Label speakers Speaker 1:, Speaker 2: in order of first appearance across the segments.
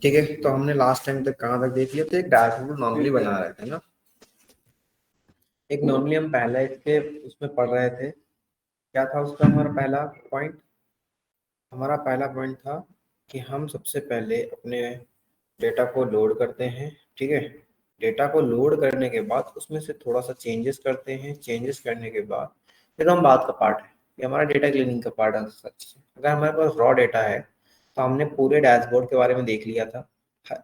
Speaker 1: ठीक है, तो हमने लास्ट टाइम तक कहाँ तक देख लिया? तो एक डैशबोर्ड नॉर्मली बना रहे थे ना, एक नॉर्मली हम पहले इसके उसमें पढ़ रहे थे। क्या था उसका हमारा पहला पॉइंट? हमारा पहला पॉइंट था कि हम सबसे पहले अपने डेटा को लोड करते हैं। ठीक है, डेटा को लोड करने के बाद उसमें से थोड़ा सा चेंजेस करते हैं। चेंजेस करने के बाद फिर हम बात का पार्ट है, ये हमारा डेटा क्लीनिंग का पार्ट है। सच अगर हमारे पास रॉ डेटा है तो हमने पूरे डैशबोर्ड के बारे में देख लिया था।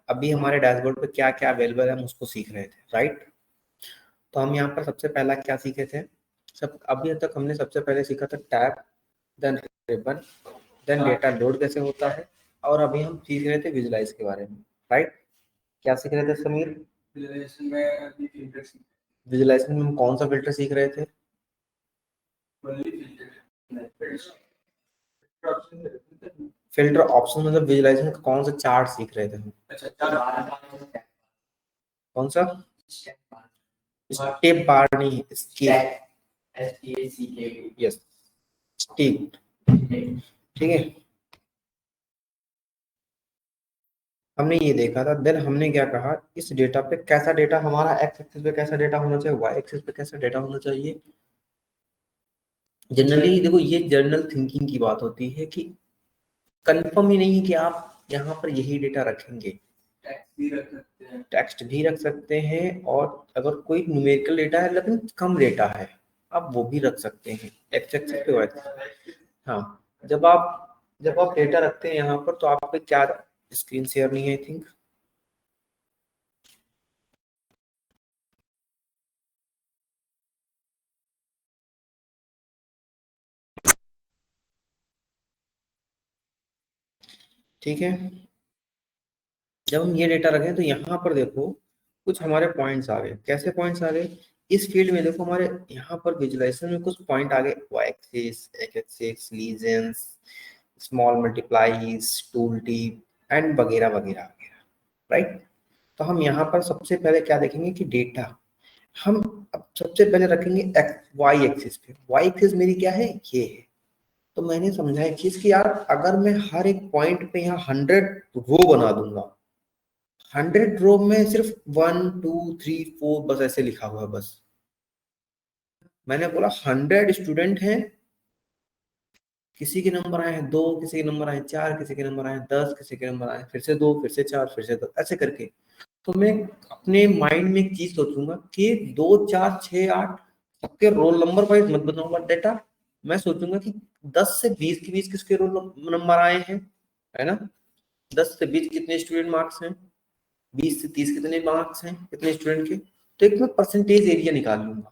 Speaker 1: अभी हमारे डैशबोर्ड पे क्या क्या अवेलेबल है हम उसको सीख रहे थे, राइट? तो हम यहाँ पर सबसे पहला क्या सीखे थे? सब अभी तक हमने सबसे पहले सीखा था tab, then ribbon, then data load कैसे होता है, और अभी हम सीख रहे थे विजुलाइज के बारे में, राइट? क्या सीख रहे थे समीर? विजुलाइजेशन में हम कौन सा फिल्टर सीख रहे थे? फिल्टर ऑप्शन मतलब विजुलाइजेशन का कौन सा चार्ट सीख रहे थे हम? कौन सा? स्टेप बार नहीं, स्केप। Yes, step. ठीक है, हमने ये देखा था। देन हमने क्या कहा, इस डेटा पे कैसा डेटा हमारा एक्स एक्सिस पे कैसा डेटा होना चाहिए, वाई एक्सिस पे कैसा डेटा होना चाहिए। जनरली देखो, ये जर्नल थिंकिंग की बात होती है कि कंफर्म ही नहीं है कि आप यहाँ पर यही डेटा रखेंगे। टेक्स्ट भी रख सकते हैं, और अगर कोई न्यूमेरिकल डेटा है लेकिन कम डेटा है, आप वो भी रख सकते हैं एक्स एक्सिस पे, वाई। हाँ, जब आप डेटा रखते हैं यहाँ पर, तो आप पे क्या स्क्रीन शेयर नहीं है आई थिंक। ठीक है, जब हम ये डेटा रखें तो यहाँ पर देखो कुछ हमारे पॉइंट्स आ गए। कैसे पॉइंट्स आ गए? इस फील्ड में देखो हमारे यहाँ पर विजुलाइजेशन में कुछ पॉइंट आ गए, Y axis, X axis, legends, small multiples, tool tip and वगैरह वगैरह वगैरह, राइट? तो हम यहाँ पर सबसे पहले क्या देखेंगे कि डेटा हम अब सबसे पहले रखेंगे एक्स वाई एक्सिस पे। वाई एक्सिस मेरी क्या है? ये है। तो मैंने समझा एक चीज कि यार अगर मैं हर एक पॉइंट पे यहाँ 100 रो बना दूंगा, 100 रो में सिर्फ 1 2 3 4 बस ऐसे लिखा हुआ है बस। मैंने बोला 100 स्टूडेंट हैं, किसी के नंबर आए हैं 2, किसी के नंबर आए 4, किसी के नंबर आए 10, किसी के नंबर आए फिर से 2, फिर से 4, फिर से 10, ऐसे करके। तो मैं अपने माइंड में एक चीज सोचूंगा कि 2 4 6 8 सबके रोल नंबर वाइज मत बनाऊंगा डेटा। मैं सोचूंगा कि 10 से 20 के बीच किसके रोल नंबर आए हैं, है ना? 10 से 20 कितने स्टूडेंट मार्क्स हैं, 20 से 30 कितने मार्क्स हैं कितने स्टूडेंट के। तो एक मैं परसेंटेज एरिया निकाल लूंगा।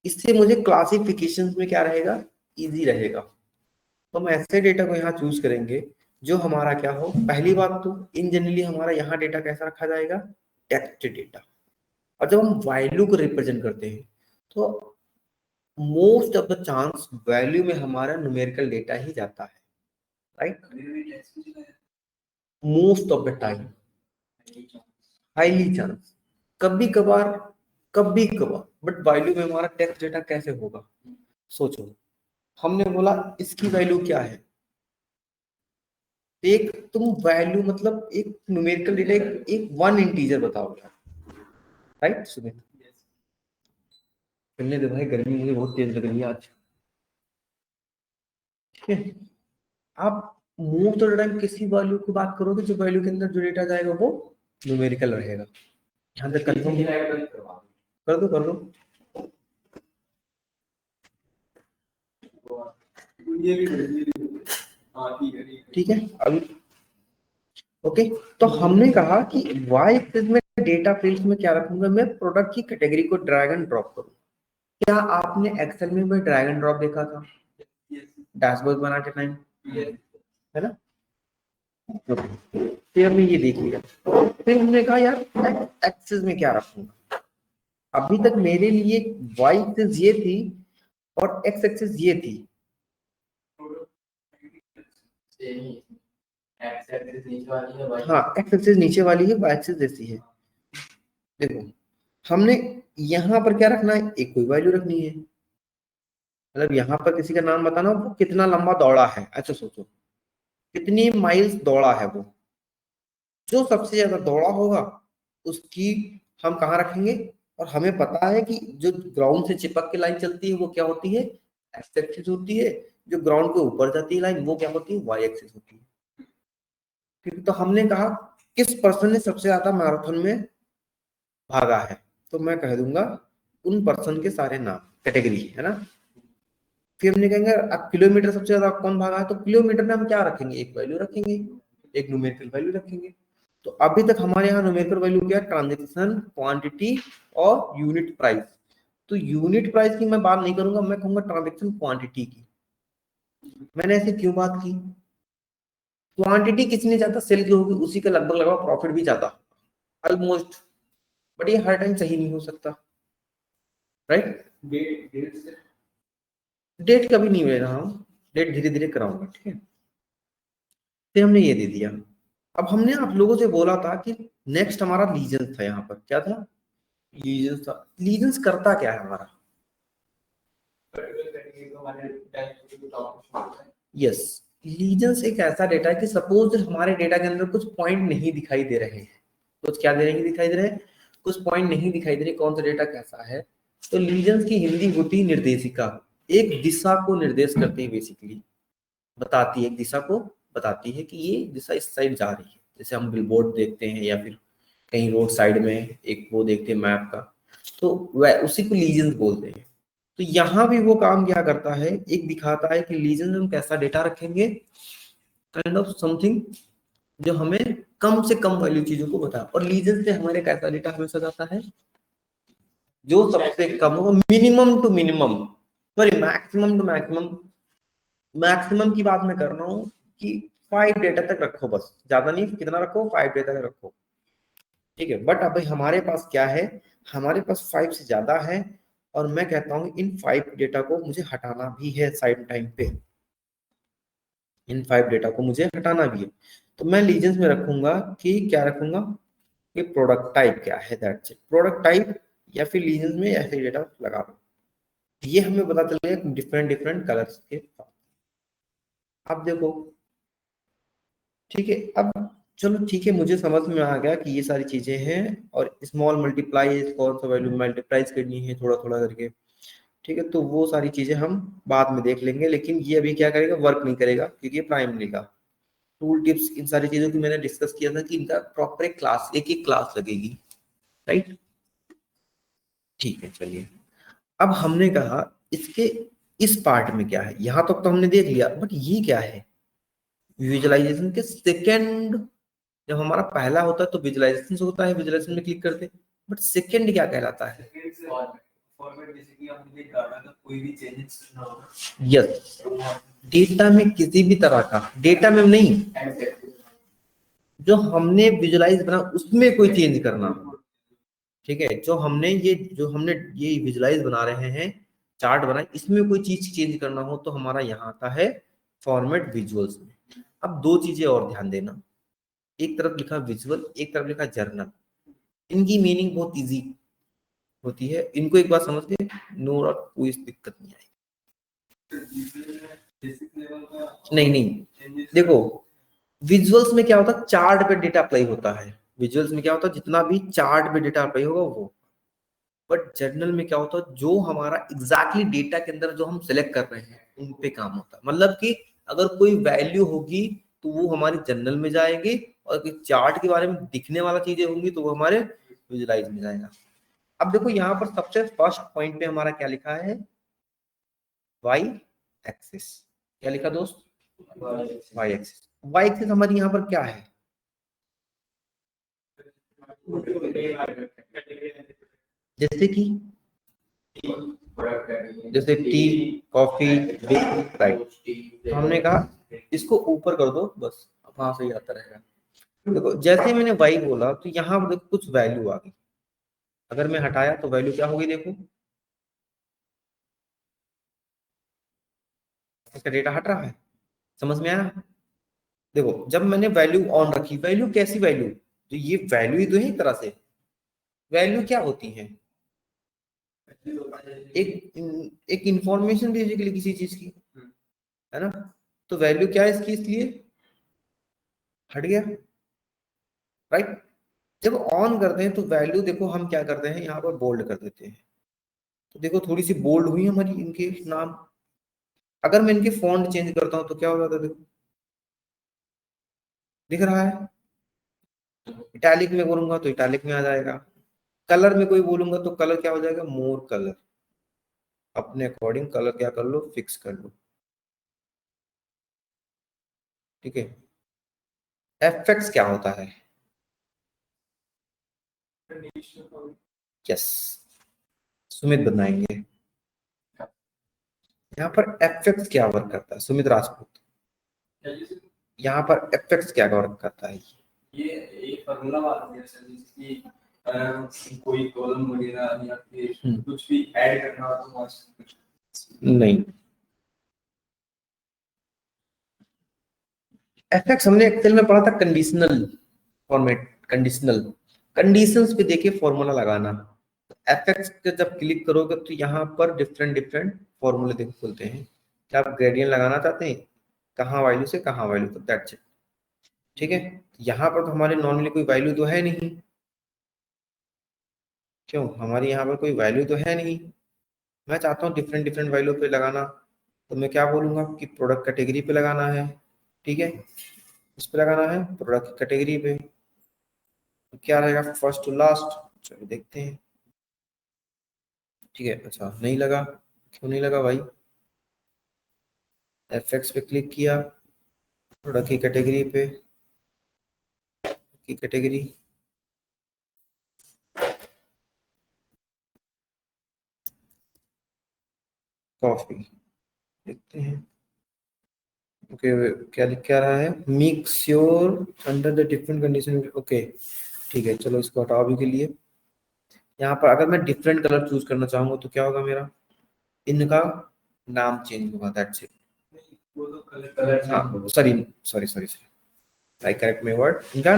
Speaker 1: इससे मुझे क्लासिफिकेशन में क्या रहेगा, इजी रहेगा। तो हम ऐसे डेटा को यहाँ चूज करेंगे जो हमारा क्या हो। पहली बात तो इन जनरली हमारा यहाँ डेटा कैसा रखा जाएगा, टेक्स्ट डेटा। और जब हम वैल्यू को रिप्रेजेंट करते हैं तो most of the chance value में हमारा न्यूमेरिकल डेटा ही जाता है, right? Most of the time, highly chance, कभी कभार, कभी कभार, बट वैल्यू में हमारा टेक्स्ट डेटा कैसे होगा? सोचो, हमने बोला इसकी वैल्यू क्या है। एक तुम वैल्यू मतलब एक न्यूमेरिकल डेटा, एक वन इंटीजर बताओ यार, राइट सुमित? चलने दे भाई, गर्मी मुझे बहुत तेज लग रही है आज। ठीक है, आप मोस्ट ऑफ द टाइम किसी वैल्यू की बात करोगे जो वैल्यू के अंदर जो डेटा जाएगा वो न्यूमेरिकल रहेगा। यहाँ तक कंफर्म? कर दो कर दो। ठीक है, अभी ओके। तो हमने कहा कि वाई एक्सिस में डेटा फील्ड्स में क्या रखूंगा, मैं प्रोडक्ट की कैटेगरी को ड्रैग एंड ड्रॉप करूँ। क्या आपने एक्सेल में भी ड्रैग एंड ड्रॉप देखा था डैशबोर्ड बना के टाइम, है ना? फिर हमने ये देख लिया, फिर हमने कहा यार एक्सिस में क्या रखूंगा। अभी तक मेरे लिए वाई एक्सिस ये थी और एक्स एक्सिस ये थी। हाँ, एक्स एक्सिस नीचे वाली है, वाई एक्सिस जैसी है। देखो, हमने यहाँ पर क्या रखना है, एक कोई वैल्यू रखनी है। मतलब यहाँ पर किसी का नाम बताना, वो कितना लंबा दौड़ा है, ऐसा सोचो, कितनी माइल्स दौड़ा है वो। जो सबसे ज्यादा दौड़ा होगा उसकी हम कहाँ रखेंगे, और हमें पता है कि जो ग्राउंड से चिपक के लाइन चलती है वो क्या होती है, एक्स एक्सिस होती है। जो ग्राउंड के ऊपर जाती है लाइन वो क्या होती है, वाई एक्सिस होती है। ठीक है, तो हमने कहा किस पर्सन ने सबसे ज्यादा मैराथन में भागा है, तो मैं कह दूंगा उन पर्सन के सारे नाम, कैटेगरी, है ना। फिर हमने कहेंगे अब किलोमीटर सबसे ज्यादा कौन भागा है, तो किलोमीटर में हम क्या रखेंगे, एक वैल्यू रखेंगे, एक न्यूमेरिकल वैल्यू रखेंगे। तो अभी तक हमारे यहाँ न्यूमेरिकल वैल्यू क्या है, ट्रांजेक्शन क्वांटिटी और यूनिट प्राइस। तो यूनिट प्राइस की मैं बात नहीं करूंगा, मैं कहूंगा ट्रांजेक्शन क्वांटिटी की। मैंने ऐसे क्यों बात की, क्वांटिटी कितनी ज्यादा सेल की होगी उसी का लगभग लगभग प्रॉफिट भी ज्यादा, ऑलमोस्ट। बट ये हर टाइम सही नहीं हो सकता, राइट। डेट कभी नहीं ले रहा हूँ, डेट धीरे धीरे कराऊंगा, ठीक है। फिर हमने ये दे दिया। अब हमने आप लोगों से बोला था कि नेक्स्ट हमारा लीजेंस था, यहाँ पर क्या था, लीजेंस था। लीजेंस करता क्या है हमारा, यस, लीजेंस एक ऐसा डेटा है कि सपोज हमारे डेटा के अंदर कुछ पॉइंट नहीं दिखाई दे रहे हैं, कुछ क्या दे रहे दिखाई दे रहे हैं, कुछ पॉइंट नहीं दिखाई दे रहे, कौन सा डेटा कैसा है। तो लीजेंस की हिंदी होती है निर्देशिका, एक दिशा को निर्देश करती है, बेसिकली बताती है, एक दिशा को बताती है कि ये दिशा इस साइड जा रही है। जैसे हम बिलबोर्ड देखते हैं या फिर कहीं रोड साइड में एक वो देखते हैं मैप का, तो वह उसी को लीजेंस बोलते हैं। तो यहाँ भी वो काम क्या करता है, एक दिखाता है कि लीजेंस में हम कैसा डेटा रखेंगे, काइंड ऑफ समथिंग जो हमें कम से कम वैल्यू चीजों को बता, और लीजेंस से हमारे कैसा डेटा हमेशा जाता है, जो सबसे कम हो, minimum to minimum, sorry maximum to maximum. Maximum की बात मैं कर रहा हूँ कि 5 डेटा तक रखो, बस ज्यादा नहीं, कितना रखो, 5 डेटा तक रखो, ठीक है। बट अब हमारे पास क्या है, हमारे पास 5 से ज्यादा है, और मैं कहता हूँ इन 5 डेटा को मुझे हटाना भी है साइड टाइम पे, इन 5 डेटा को मुझे हटाना भी है। तो मैं लीजेंस में रखूंगा कि क्या रखूंगा, कि प्रोडक्ट टाइप क्या है, दैट्स इट, प्रोडक्ट टाइप, या फिर लीजेंस में ऐसे डेटा लगा दो। ये हमें पता चलेगा डिफरेंट डिफरेंट कलर्स के साथ। अब देखो, ठीक है, अब चलो ठीक है, मुझे समझ में आ गया कि ये सारी चीजें हैं, और स्मॉल मल्टीप्लाई कौन सा वैल्यू मल्टीप्लाइज करनी है थोड़ा थोड़ा करके, ठीक है। तो वो सारी चीजें हम बाद में देख लेंगे, लेकिन ये अभी क्या करेगा, वर्क नहीं करेगा, क्योंकि ये प्राइमरी का टूल टिप्स इन सारी चीजों की मैंने डिस्कस किया था कि इनका प्रॉपर एक क्लास, एक क्लास लगेगी, राइट। ठीक है, चलिए। अब हमने कहा इसके इस पार्ट में क्या है, यहां तक तो हमने देख लिया, बट ये क्या है, विजुअलाइजेशन के सेकंड। जब हमारा पहला होता है तो विजुअलाइजेशन से होता है, विजुअलाइजेशन में क्लिक करते, बट सेकंड क्या कहलाता है, यस, डेटा में किसी भी तरह का, डेटा में नहीं, जो हमने विजुअलाइज बना उसमें कोई चेंज करना, ठीक है। जो हमने ये विजुअलाइज बना रहे हैं, चार्ट बना, इसमें कोई चीज चेंज करना हो तो हमारा यहाँ आता है फॉर्मेट विजुअल्स में। अब दो चीजें और ध्यान देना, एक तरफ लिखा विजुअल, एक तरफ लिखा जर्नल, इनकी मीनिंग बहुत इजी होती है, इनको एक बार समझ के नो डाउट कोई दिक्कत नहीं आएगी। नहीं नहीं, देखो विजुअल्स में क्या होता है, चार्ट पे डेटा अप्लाई होता है, विजुअल्स में क्या होता है, जितना भी चार्ट पे डेटा अप्लाई होगा वो। बट जर्नल में क्या होता है, जो हमारा एग्जैक्टली डेटा के अंदर जो हम सिलेक्ट कर रहे हैं उन पे काम होता है। मतलब कि अगर कोई वैल्यू होगी तो वो हमारी जर्नल में जाएगी, और चार्ट के बारे में दिखने वाला चीजें होंगी तो वो हमारे विजुलाइज में जाएगा। अब देखो यहाँ पर सबसे फर्स्ट पॉइंट पे हमारा क्या लिखा है, वाई एक्सिस, क्या लिखा दोस्त, वाई एक्सिस। वाई एक्सिस हमारी यहाँ पर क्या है, जैसे कि जैसे टी, कॉफी, राइट। तो हमने कहा इसको ऊपर कर दो, बस वहां से ही आता रहेगा। देखो जैसे मैंने वाई बोला तो यहाँ पर देखो कुछ वैल्यू आ गई, अगर मैं हटाया तो वैल्यू क्या होगी, देखो इसका डेटा हट रहा है, समझ में आया। देखो जब मैंने वैल्यू ऑन रखी, वैल्यू कैसी वैल्यू, तो ये वैल्यू ही तो है एक तरह से। वैल्यू क्या होती है, एक इंफॉर्मेशन बेसिकली किसी चीज की, है ना। तो वैल्यू क्या है इसकी, इसलिए हट गया, राइट। जब ऑन करते हैं तो वैल्यू देखो हम क्या करते हैं, यहाँ पर बोल्ड कर देते हैं। तो देखो थोड़ी सी बोल्ड हुई हमारी इनके नाम। अगर मैं इनके फॉन्ट चेंज करता हूँ तो क्या हो जाता है, देखो दिख रहा है। इटैलिक में बोलूंगा तो इटैलिक में आ जाएगा। कलर में कोई बोलूंगा तो कलर क्या हो जाएगा, मोर कलर। अपने अकॉर्डिंग कलर क्या कर लो, फिक्स कर लो। ठीक है। एफेक्ट्स क्या होता है, यस सुमित बनाएंगे। यहाँ पर एफेक्ट्स क्या वर्क करता है, सुमित राजपूत, यहाँ पर एफेक्ट्स क्या वर्क करता है। ये एक फॉर्मूला बात है सर, जिसकी कोई कॉलम वगैरह या फिर कुछ भी ऐड करना हो तो नहीं। एफेक्ट्स हमने एक्सेल में पढ़ा था, कंडीशनल फॉर्मेट, कंडीशनल कंडीशंस पे देके फॉर्मूला लगाना। एफेक्ट्स पे जब क्लिक करोगे तो यहाँ पर डिफरेंट डिफरेंट फॉर्मूले देख खुलते हैं। क्या आप ग्रेडियंट लगाना चाहते हैं, कहाँ वैल्यू से कहाँ वैल्यू तक, दैट्स इट। ठीक है। यहाँ पर तो हमारे नॉर्मली कोई वैल्यू तो है नहीं, क्यों हमारी यहाँ पर कोई वैल्यू तो है नहीं। मैं चाहता हूँ डिफरेंट डिफरेंट वैल्यू पे लगाना, तो मैं क्या बोलूंगा कि प्रोडक्ट कैटेगरी पे लगाना है। ठीक है, इस पे लगाना है प्रोडक्ट कैटेगरी पे। तो क्या रहेगा, फर्स्ट टू लास्ट। चलो देखते हैं। ठीक है, अच्छा नहीं लगा, क्यों नहीं लगा भाई। एफएक्स पे क्लिक किया, प्रोडक्ट की कैटेगरी पे, की कैटेगरी, कॉफी, देखते हैं। ओके, क्या लिख क्या रहा है, make sure under the different condition. Okay ठीक है, चलो इसको हटाओ अभी के लिए। यहाँ पर अगर मैं डिफरेंट कलर चूज करना चाहूंगा तो क्या होगा, मेरा इनका नाम चेंज होगा, दैट्स इट। हाँ sorry sorry sorry, I correct my word, इनका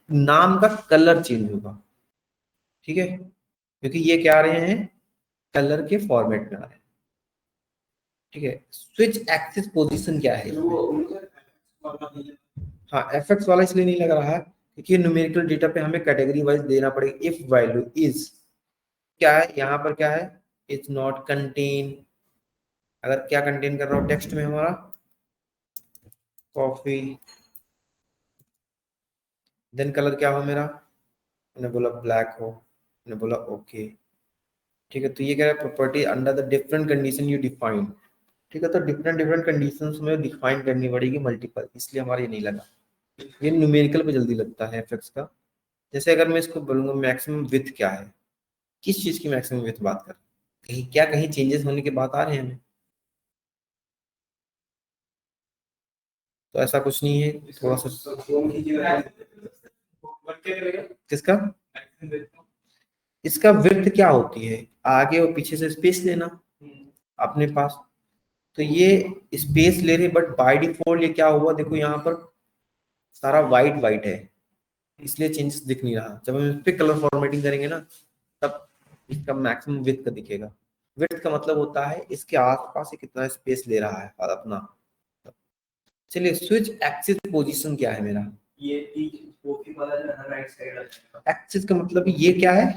Speaker 1: नाम का कलर चेंज होगा। ठीक है, क्योंकि ये क्या आ रहे हैं, कलर के फॉर्मेट में आ रहे हैं। ठीक है, स्विच एक्सिस पोजीशन क्या है, हाँ एफएक्स वाला इसलिए नहीं लग रहा है क्योंकि न्यूमेरिकल डेटा पे हमें कैटेगरी वाइज देना पड़ेगा। इफ वैल्यू इज, क्या है यहाँ पर, क्या है, इज नॉट कंटेन। अगर क्या कंटेन कर रहा हो टेक्स्ट में हमारा, कॉफी, देन कलर क्या हो मेरा, मैंने बोला ब्लैक हो, मैंने बोला ओके। ठीक है, तो ये कह रहा है property under the different condition you define. ठीक है, तो डिफरेंट डिफरेंट कंडीशंस में डिफाइन करनी पड़ेगी मल्टीपल, इसलिए हमारा ये नहीं लगा। ये न्यूमेरिकल पे जल्दी लगता है एफएक्स का। जैसे अगर मैं इसको बोलूंगा मैक्सिमम विथ क्या है, किस चीज की मैक्सिमम विथ बात कर, कहीं क्या कहीं चेंजेस होने के बात आ रहे हैं हमें, तो ऐसा कुछ नहीं है। थोड़ा सा किसका, इसका विड्थ क्या होती है, आगे और पीछे से स्पेस लेना अपने पास। तो ये स्पेस ले रहे, बट बाय डिफॉल्ट ये क्या हुआ, देखो यहाँ पर सारा वाइट वाइट है, इसलिए चेंजेस दिख नहीं रहा। जब हम इस पे कलर फॉर्मेटिंग करेंगे ना, तब इसका मैक्सिमम विड्थ का दिखेगा। विड्थ का मतलब होता है इसके आसपास ये कितना स्पेस ले रहा है और अपना। चलिए, स्विच एक्सिस पोजीशन क्या है मेरा, ये राइट साइड, एक्सिस का मतलब ये क्या है,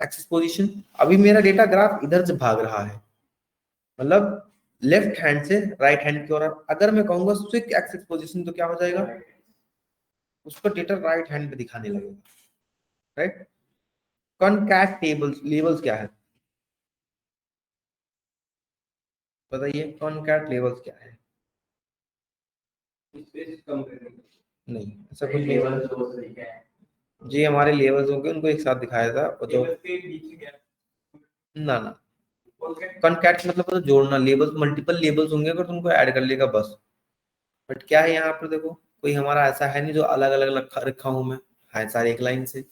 Speaker 1: एक्सिस पोजीशन। अभी मेरा डेटा ग्राफ इधर से भाग रहा है, मतलब लेफ्ट हैंड से राइट हैंड की ओर। अगर मैं कहूंगा स्विच एक्सिस पोजीशन तो क्या हो जाएगा, उसका डेटा राइट हैंड पे दिखाने लगेगा। राइट। कॉनकैट टेबल्स, लेबल्स क्या है बताइए, कॉनकैट लेबल्स क्या है। नहीं ऐसा कुछ नहीं, जी हमारे लेवल्स होंगे उनको एक साथ दिखाया था, और जो ना ना, कॉनकैट मतलब तो जोड़ना, लेबल्स मल्टीपल लेबल्स होंगे अगर तुमको ऐड कर लेगा बस। बट क्या है यहाँ पर देखो, कोई हमारा ऐसा है नहीं जो अलग अलग रखा रखा हूं मैं, है सारे एक लाइन से,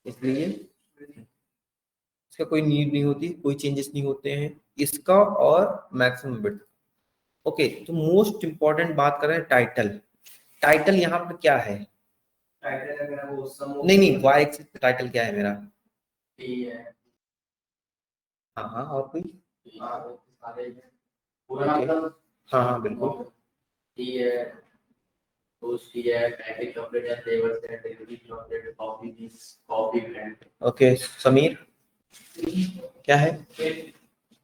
Speaker 1: इसलिए इसका कोई नीड नहीं होती, कोई चेंजेस नहीं होते हैं इसका। और मैक्सिमम बिट। ओके, तो मोस्ट इंपॉर्टेंट बात करें टाइटल। टाइटल यहाँ पर क्या है, नहीं नहीं वाई एक्सिस पे टाइटल क्या है मेरा, हाँ हाँ और कोई, okay. हाँ हाँ बिल्कुल, ओके समीर क्या है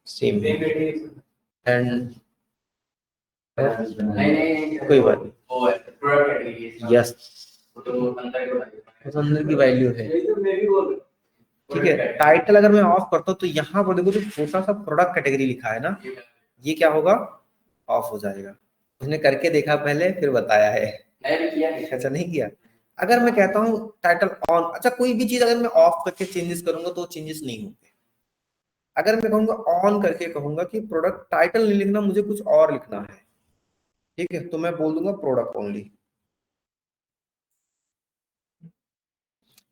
Speaker 1: सेम एंड कोई बात नहीं यस अंदर की वैल्यू है ठीक है। टाइटल अगर मैं ऑफ करता हूँ तो यहाँ पर देखो जो छोटा सा प्रोडक्ट कैटेगरी लिखा है ना ये क्या होगा ऑफ हो जाएगा। उसने करके देखा पहले फिर बताया है ऐसा नहीं किया। अगर मैं कहता हूँ टाइटल ऑन अच्छा कोई भी चीज अगर मैं ऑफ करके चेंजेस करूंगा तो चेंजेस नहीं होंगे। अगर मैं कहूंगा ऑन करके कहूंगा कि प्रोडक्ट टाइटल नहीं लिखना मुझे कुछ और लिखना है ठीक है तो मैं बोल दूंगा प्रोडक्ट ओनली।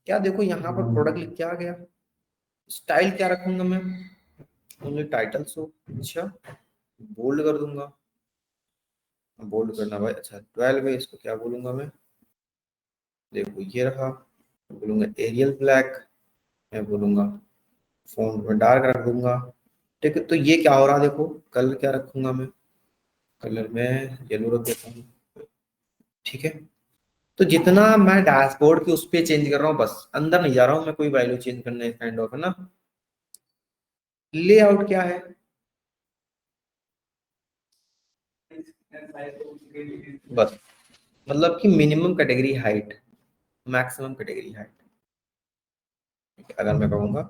Speaker 1: क्या देखो यहाँ पर प्रोडक्ट लिख के आ गया। स्टाइल क्या रखूंगा मैं ओनली टाइटल सो अच्छा बोल्ड कर दूंगा। बोल्ड करना भाई अच्छा 12 है इसको क्या बोलूंगा मैं देखो ये रहा बोलूंगा एरियल ब्लैक मैं बोलूंगा फोन में डार्क रख दूंगा ठीक है। तो ये क्या हो रहा है देखो कलर क्या रखूंगा मैं कलर में येलो रख देता हूँ ठीक है। तो जितना मैं डैशबोर्ड के उस पर चेंज कर रहा हूँ बस अंदर नहीं जा रहा हूँ मैं कोई वैल्यू चेंज करने काइंड ऑफ है ना। लेआउट क्या है बस मतलब कि minimum category height maximum category height अगर मैं कहूंगा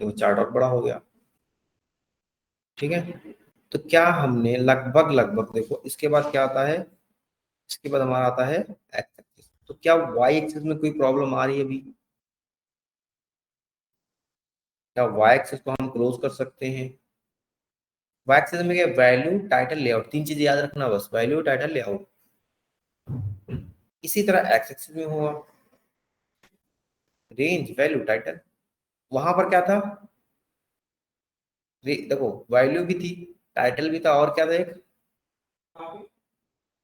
Speaker 1: तो चार्ट और बड़ा हो गया ठीक है। तो क्या हमने लगभग लगभग देखो इसके बाद क्या आता है इसके बाद हमारा आता है एक्स एक्सिस। तो क्या वाई एक्सिस में कोई प्रॉब्लम आ रही है अभी क्या वाई एक्सिस को हम क्लोज कर सकते हैं। वाई एक्सिस में क्या वैल्यू टाइटल लेआउट तीन चीजें याद रखना बस वैल्यू टाइटल लेआउट। इसी तरह एक्स एक्सिस में हुआ रेंज वैल्यू टाइटल वहां पर क्या था देखो वैल्यू भी थी टाइटल भी था और क्या था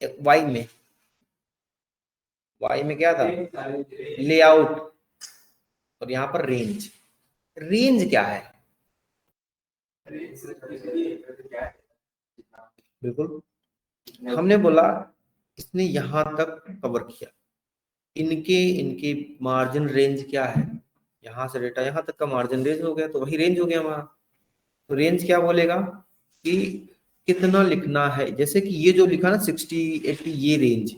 Speaker 1: एक वाई में क्या था लेआउट और यहाँ पर रेंज। रेंज क्या है बिल्कुल हमने बोला इसने यहां तक कवर किया इनके इनके मार्जिन रेंज क्या है यहां से डेटा यहां तक का मार्जिन रेंज हो गया तो वही रेंज हो गया हमारा। तो रेंज क्या बोलेगा कि कितना लिखना है जैसे कि ये जो लिखा ना 60 80 ये रेंज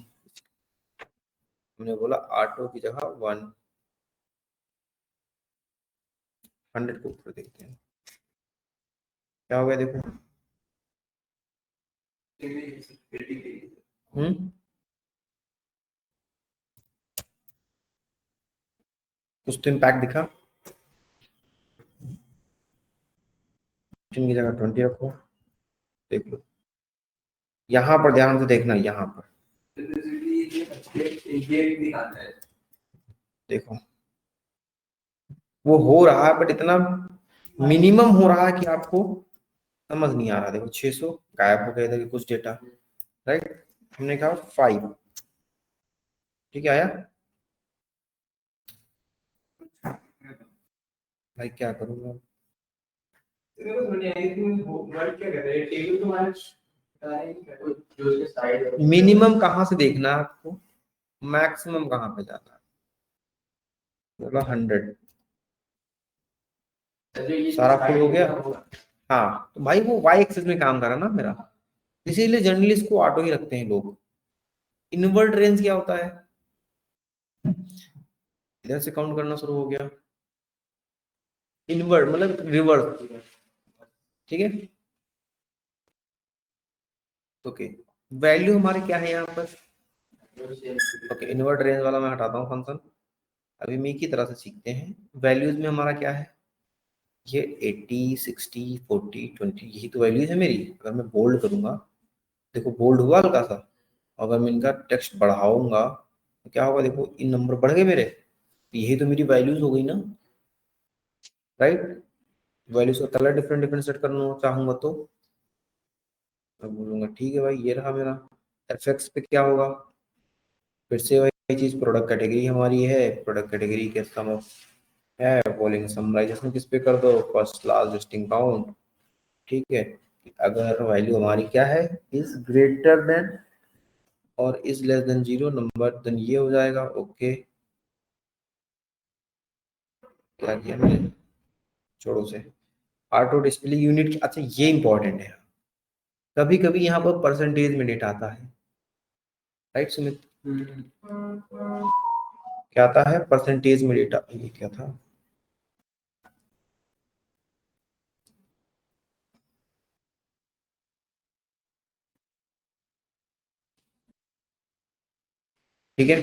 Speaker 1: हमने बोला ऑटो की जगह 100 को ऊपर देखते हैं क्या हो गया देखो कुछ तो इम्पैक्ट दिखा 15 की जगह 20 रखो देख लो यहाँ पर ध्यान से देखना यहाँ पर देखो वो हो रहा है बट इतना मिनिमम हो रहा है कि आपको समझ नहीं आ रहा। देखो 600 गायब हो गया था कि कुछ डेटा राइट हमने कहा 5 ठीक है आया भाई क्या करूंगा मिनिमम कहाँ से देखना है आपको मैक्सिमम कहाँ पे जाना है बोला 100 सारा फुल हो गया। हाँ तो भाई वो वाई एक्सिस में काम कर रहा ना मेरा इसीलिए जनरली इसको ऑटो ही रखते हैं लोग। इनवर्ट रेंज क्या होता है इधर से काउंट करना शुरू हो गया इनवर्ट मतलब रिवर्स ठीक है। ओके वैल्यू हमारे क्या है यहाँ पर ओके इनवर्ट रेंज वाला मैं हटाता हूँ फंक्शन अभी मी की तरह से सीखते हैं। वैल्यूज में हमारा क्या है ये 80 60 40 20 यही तो वैल्यूज है मेरी। अगर मैं बोल्ड करूंगा देखो बोल्ड हुआ हल्का सा अगर मैं इनका टेक्स्ट बढ़ाऊंगा तो क्या होगा देखो इन नंबर बढ़ गए मेरे यही तो मेरी वैल्यूज हो गई ना राइट। वैल्यूज का कलर डिफरेंट डिफरेंट सेट करना चाहूंगा तो मैं बोलूंगा ठीक है भाई ये रहा मेरा एफएक्स पे क्या होगा फिर से वही चीज प्रोडक्ट कैटेगरी हमारी है प्रोडक्ट कैटेगरी के सम ऑफ है बोलेंगे समराइजेशन किस पे कर दो फर्स्ट लास्ट लिस्टिंग काउंट ठीक है। अगर वैल्यू हमारी क्या है इज ग्रेटर देन और is less than 0 number, then ये हो जाएगा। ओके, क्या किया मैंने, छोड़ो से। ऑटो डिस्प्ले यूनिट, अच्छा ये इंपॉर्टेंट है। कभी कभी यहाँ पर परसेंटेज में डेटा आता है, राइट सुमित? क्या आता है परसेंटेज में डेटा, ये क्या था? ठीक है,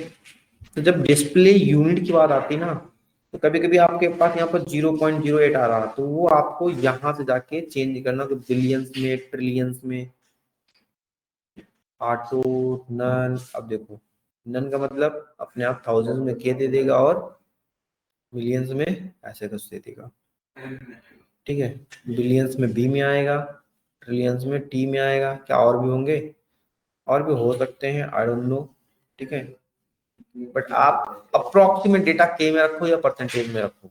Speaker 1: तो जब डिस्प्ले यूनिट की बात आती है ना, तो कभी कभी आपके पास यहाँ पर 0.08 आ रहा, तो वो आपको यहाँ से जाके चेंज करना, तो बिलियंस में, ट्रिलियंस में। ऑटो नन, अब देखो नन का मतलब अपने आप थाउजेंड में के दे देगा और मिलियंस में ऐसे कुछ दे देगा। ठीक है, बिलियंस में बी में आएगा, ट्रिलियंस में टी में आएगा। क्या और भी होंगे? और भी हो सकते हैं, आई डोंट नो। ठीक है, बट आप अप्रोक्सीमेट डेटा के में रखो या परसेंटेज में रखो।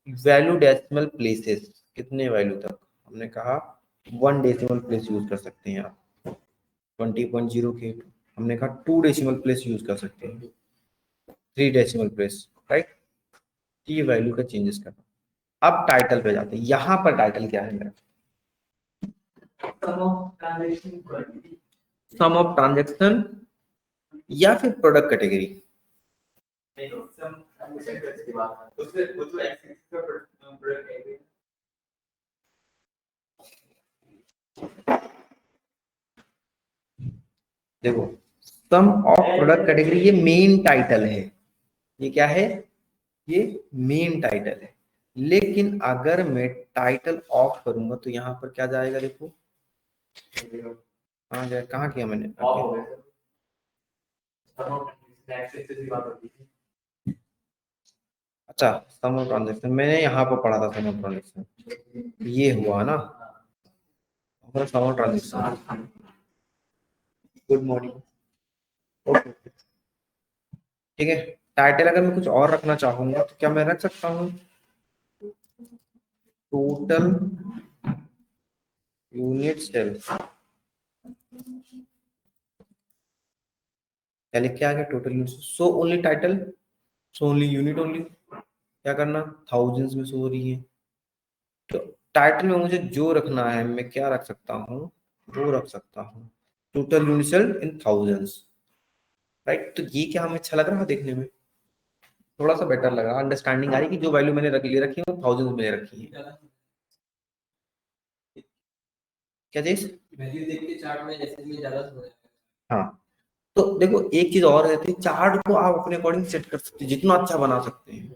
Speaker 1: वैल्यू डेसिमल प्लेसेस, कितने वैल्यू तक? हमने कहा 1 डेसिमल प्लेस यूज कर सकते हैं आप, 20.0 के। हमने कहा 2 डेसिमल प्लेस यूज कर सकते हैं, 3 डेसिमल प्लेस, राइट? ये वैल्यू का चेंजेस करना। अब टाइटल पे जाते हैं। यहाँ पर टाइटल क्या है मेरा? सम ऑफ ट्रांजेक्शन या फिर प्रोडक्ट कैटेगरी? देखो, सम ऑफ प्रोडक्ट कैटेगरी ये मेन टाइटल है। ये क्या है? ये मेन टाइटल है। लेकिन अगर मैं टाइटल ऑफ करूंगा तो यहाँ पर क्या जाएगा? देखो कहाँ जाए, कहाँ किया मैंने? अच्छा, सम ऑफ ट्रांजेक्शन मैंने यहाँ पर पढ़ा था, सम ऑफ ट्रांजेक्शन ये हुआ ना, sum of transaction. Good morning. Okay, ठीक है। टाइटल अगर मैं कुछ और रखना चाहूंगा तो क्या मैं रख सकता हूँ? टोटल यूनिट सेल, क्या लिख के आ गया? Total unit, so only title, so only unit only. क्या करना? थाउजेंड्स में शो हो रही है। तो टाइटल में मुझे जो रखना है मैं क्या रख सकता हूँ? वो रख सकता हूँ total unit sale in thousands, right? तो ये क्या हमें अच्छा लग रहा है देखने में? थोड़ा सा बेटर लग रहा है, अंडरस्टैंडिंग आ रही है कि जो वैल्यू मैंने ले रखी है वो थाउजेंड्स में ले रखी है। क्या चीज? वैल्यू देख के चार्ट में जैसे भी ज्यादा हो जाएगा। हाँ, तो देखो एक चीज और रहती है, चार्ट को आप अपने अकॉर्डिंग सेट कर सकते हैं, जितना अच्छा बना सकते हैं।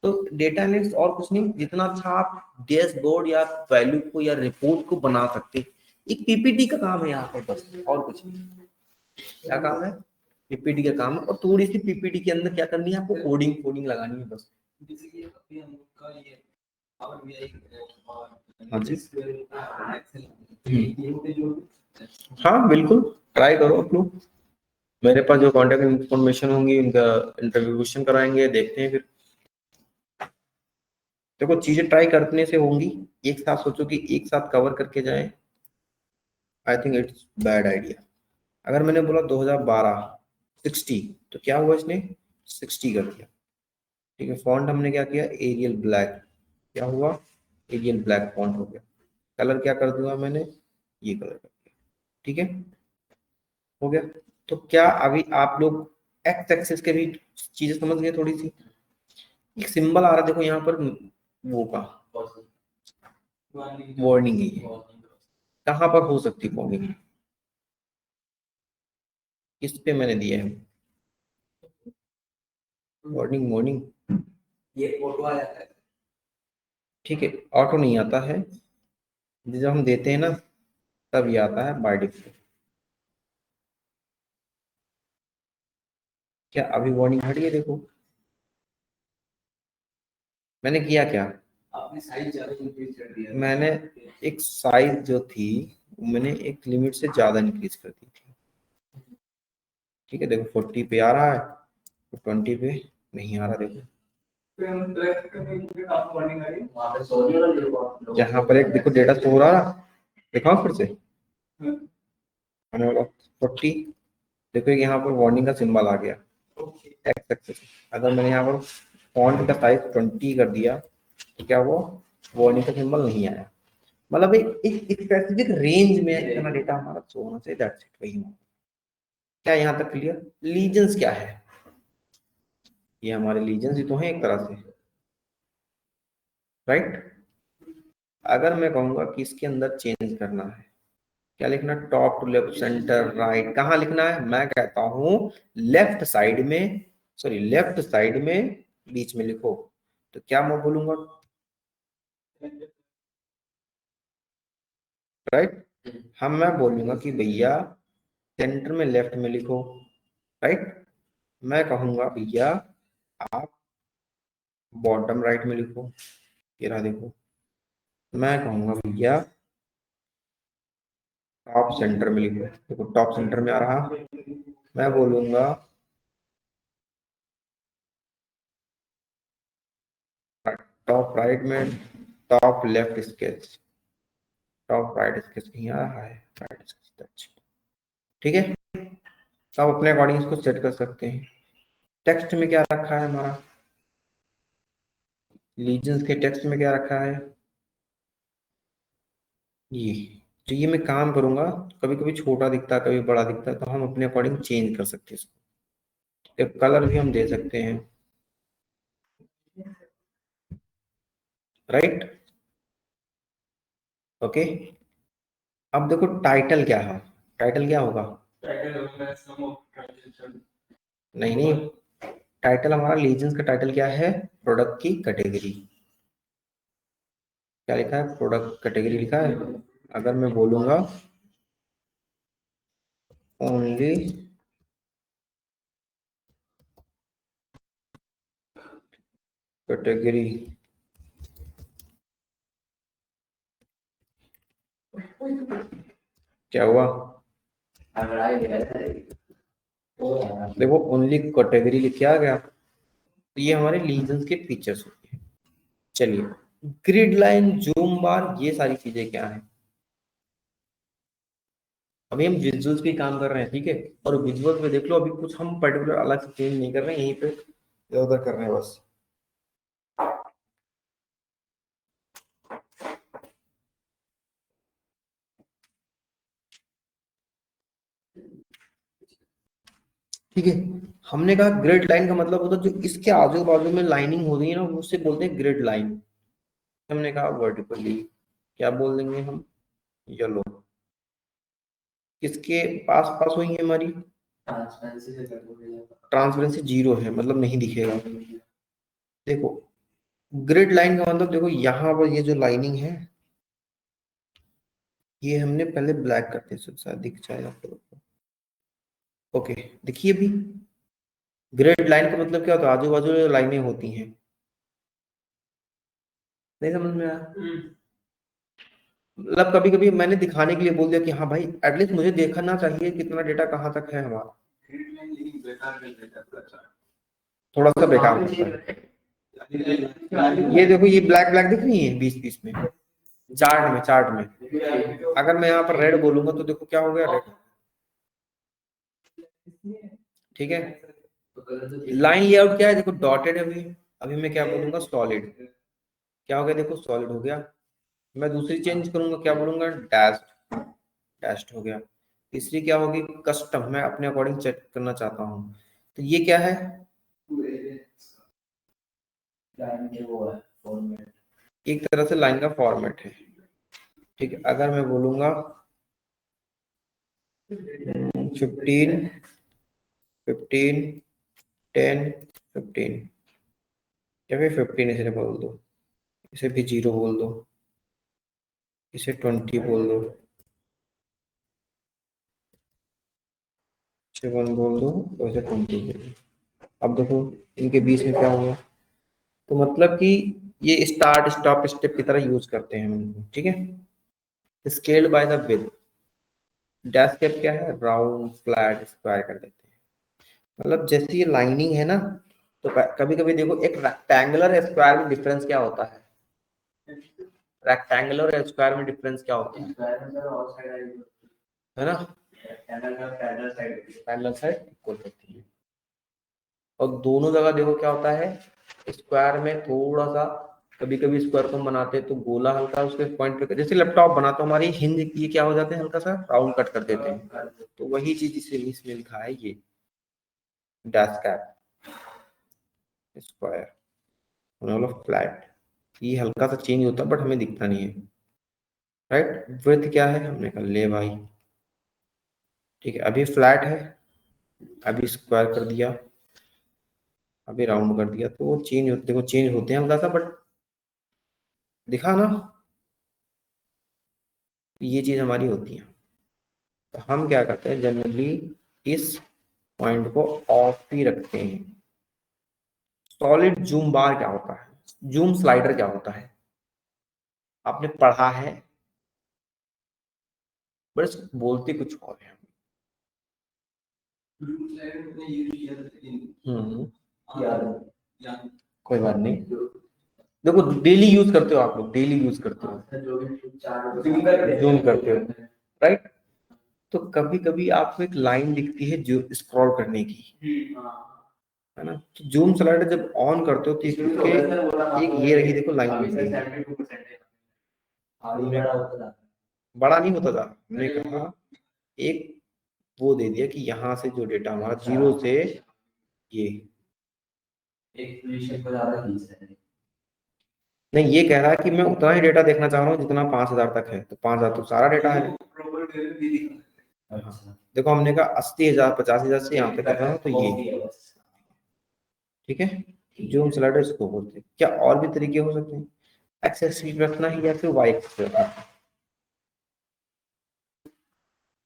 Speaker 1: तो डेटा एनालिस्ट और कुछ नहीं, जितना अच्छा आप डैशबोर्ड या वैल्यू को या रिपोर्ट को बना सकते हैं। एक पीपीटी का काम है यहाँ पर बस, और कुछ नहीं। क्या काम है? पीपीटी का काम है। और थोड़ी सी पीपीटी के अंदर क्या करनी है आपको? कोडिंग कोडिंग लगानी है बस। हाँ जी, हाँ बिल्कुल, ट्राई करो आप लोग। मेरे पास जो कांटेक्ट इन्फॉर्मेशन होंगी उनका इंटरव्यू क्वेश्चन कराएंगे, देखते हैं फिर। देखो चीजें ट्राई करने से होंगी, एक साथ सोचो कि एक साथ कवर करके जाएं, I think it's bad idea. अगर मैंने बोला 2012 60, तो क्या हुआ इसने? 60 कर दिया। ठीक है, फॉन्ट हमने क्या किया? Arial Black. क्या हुआ? एरियल ब्लैक फॉन्ट हो गया। कलर क्या कर दूंगा मैंने? ये कलर कर दिया। ठीक है, हो गया। तो क्या अभी आप लोग एक्स एक्सिस के भी चीजें समझ गए थोड़ी सी? एक सिंबल आ रहा है देखो यहाँ पर, वो का वार्निंग है ये। कहाँ पर हो सकती है वार्निंग? किस पे मैंने दिया है वार्निंग? वार्निंग ये ऑटो आ जाता है। ठीक है, ऑटो नहीं आता है, जब हम देते हैं ना तब ये आता है बाय डिफॉल्ट। क्या अभी वार्निंग हटी है? देखो मैंने किया क्या? आपने साइज ज्यादा इंक्रीज कर दिया। मैंने एक साइज जो थी मैंने एक लिमिट से ज्यादा इंक्रीज कर दी थी। ठीक है, देखो 40 पे आ रहा है, तो 20 पे नहीं आ रहा। देखो यहाँ पर एक देखो डेटा स्टोर आ रहा, देखो फिर से। आने वाला 40। देखो यहाँ पर वार्निंग का सिंबल आ गया एक्स एक्सिस। अगर मैंने यहाँ पर फॉन्ट का साइज 20 कर दिया तो क्या वो वार्निंग का सिंबल नहीं आया। मतलब एक स्पेसिफिक रेंज में इतना डेटा हमारा शो होना चाहिए, दैट्स इट, वही होना। क्या यहाँ तक क्लियर? लीजन्स क्या है? ये हमारे लीजन्स ही तो हैं एक तरह से, राइट। अगर मैं कहूंगा कि इसके अंदर चेंज करना है, क्या लिखना? Top to left, centre, right, कहाँ लिखना है? मैं कहता हूं लेफ्ट साइड में, सॉरी लेफ्ट साइड में बीच में लिखो। तो क्या मैं बोलूंगा? राइट। हम मैं बोलूंगा कि भैया सेंटर में लेफ्ट में लिखो, राइट। मैं कहूंगा भैया आप बॉटम राइट में लिखो, ये रहा देखो। मैं कहूंगा भैया टॉप सेंटर में लिखो, देखो टॉप सेंटर में आ रहा। मैं बोलूंगा टॉप राइट में, top left sketch, top right sketch नहीं आ रहा है, राइट स्केच, ठीक है। आप अपने अकॉर्डिंग इसको सेट कर सकते हैं। टेक्स्ट में क्या रखा है हमारा? लीजन्स के टेक्स्ट में क्या रखा है? ये। तो ये मैं काम करूंगा, कभी कभी छोटा दिखता है कभी बड़ा दिखता है, तो हम अपने अकॉर्डिंग चेंज कर सकते हैं इसको। एक कलर भी हम दे सकते हैं, राइट। ओके। अब देखो टाइटल क्या है, टाइटल क्या होगा? नहीं नहीं, टाइटल हमारा लीजन्स का टाइटल क्या है? प्रोडक्ट की कैटेगरी। क्या लिखा है? प्रोडक्ट कैटेगरी लिखा है। अगर मैं बोलूंगा ओनली कैटेगरी, क्या हुआ? देखो ओनली कैटेगरी लिख के आ गया। तो ये हमारे लीजन्स के फीचर्स होते हैं। चलिए, ग्रिड लाइन, जूम बार, ये सारी चीजें क्या है? अभी हम विजुअल्स पे काम कर रहे हैं, ठीक है। और विजुअल्स में देख लो, अभी कुछ हम पर्टिकुलर अलग से चेंज नहीं कर रहे हैं, यहीं पे इधर उधर कर रहे हैं बस। ठीक है। हमने कहा ग्रिड लाइन का मतलब होता है जो इसके आजू बाजू में लाइनिंग हो रही है ना, उससे बोलते हैं ग्रिड लाइन। हमने कहा वर्टिकली, क्या बोल देंगे हम? येलो। किसके पास पास हुई है हमारी? ट्रांसपेरेंसी जीरो है, मतलब नहीं दिखेगा। देखो ग्रिड लाइन का मतलब, देखो यहाँ पर ये जो लाइनिंग है, ये हमने पहले ब्लैक करते हैं, शायद दिख जाएगा आप लोगों को। ओके, देखिए अभी ग्रिड लाइन का मतलब क्या होता है? आजू बाजू जो लाइनें होती हैं। नहीं समझ में आया? मतलब कभी कभी मैंने दिखाने के लिए बोल दिया कि हाँ भाई एटलीस्ट मुझे देखना चाहिए कितना डेटा कहाँ तक है हमारा। थोड़ा सा बेकार लगता है। ये देखो ये ब्लैक ब्लैक दिख रही है बीच बीच में, चार्ट में, चार्ट में। अगर मैं यहाँ पर रेड बोलूंगा तो देखो क्या हो गया, रेड। ठीक है। लाइन लेआउट क्या है? देखो डॉटेड है अभी। अभी मैं क्या बोलूंगा? सॉलिड। क्या हो गया? देखो सॉलिड हो गया। मैं दूसरी चेंज करूंगा, क्या बोलूंगा? डैश्ड। डैश्ड हो गया। तीसरी क्या होगी? कस्टम, मैं अपने अकॉर्डिंग सेट करना चाहता हूँ। तो ये क्या है? एक तरह से लाइन का फॉर्मेट है। ठीक है। अगर मैं बोलूंगा 15, 15, 10, 15, या फिर 15 इसे बोल दो, इसे भी 0 बोल दो, इसे 20 बोल दो, इसे 1 बोल दो, और इसे 20 बोल दो। अब देखो इनके बीच में क्या हुआ? तो मतलब कि ये स्टार्ट स्टॉप स्टेप की तरह यूज करते हैं हम इनको, ठीक है। Scaled by the width. Dash cap क्या है? राउंड, फ्लैट, स्क्वायर कर देते हैं। मतलब जैसे ये लाइनिंग है ना, तो कभी कभी देखो एक रेक्टेंगुलर स्क्वायर में डिफरेंस क्या होता है? रेक्टेंगुलर और स्क्वायर में डिफरेंस क्या होता है ना? पैरेलल साइड इक्वल करती है। और दोनों जगह देखो क्या होता है, स्क्वायर में थोड़ा सा, कभी कभी स्क्वायर को हम बनाते हैं तो गोला हल्का उसके पॉइंट पे, जैसे लैपटॉप बनाते हो हमारी हिंज ये क्या हो जाते हैं, हल्का सा राउंड कट कर देते हैं, तो वही चीज इसमें लिखा है, ये डैश कैप स्क्वायर मतलब फ्लैट, ये हल्का सा चेंज होता है बट हमें दिखता नहीं है। राइट, विड्थ क्या है, हमने कहा ले भाई, ठीक है, अभी फ्लैट है, अभी स्क्वायर कर दिया, अभी राउंड कर दिया, तो वो चेंज होते, देखो चेंज होते हैं हल्का सा, बट दिखा ना, ये चीज हमारी होती है। तो हम क्या करते हैं जनरली, इस पॉइंट को ऑफ ही रखते हैं। सॉलिड जूम बार क्या होता है, जूम स्लाइडर क्या होता है, आपने पढ़ा है, बस बोलते कुछ और है। कोई बात नहीं, देखो डेली यूज करते हो आप लोग, डेली यूज करते हो, जूम करते हो, राइट। तो कभी कभी आपको एक लाइन दिखती है जो स्क्रॉल करने की, है ना, तो जूम स्लाइडर जब ऑन करते हो तो एक ये रही देखो लाइन दिख रही है, बड़ा नहीं होता था, हमने कहा एक वो दे दिया कि यहाँ से जो डेटा हमारा जीरो से ये एक पोजीशन पर ज्यादा खींच रहे हैं। नहीं, ये कह रहा है कि मैं उतना ही डेटा देखना चाह रहा हूँ जितना 5000 तक है, तो 5000 तो सारा डेटा है। हाँ, देखो हमने कहा 80,000 85,000 से यहाँ पे कर रहा हूँ, तो ये ठीक है, जूम स्लाइडर इसको बोलते हैं। क्या और भी तरीके हो सकते हैं, एक्स एक्सिस रखना है या फिर वाई एक्सिस रखना है,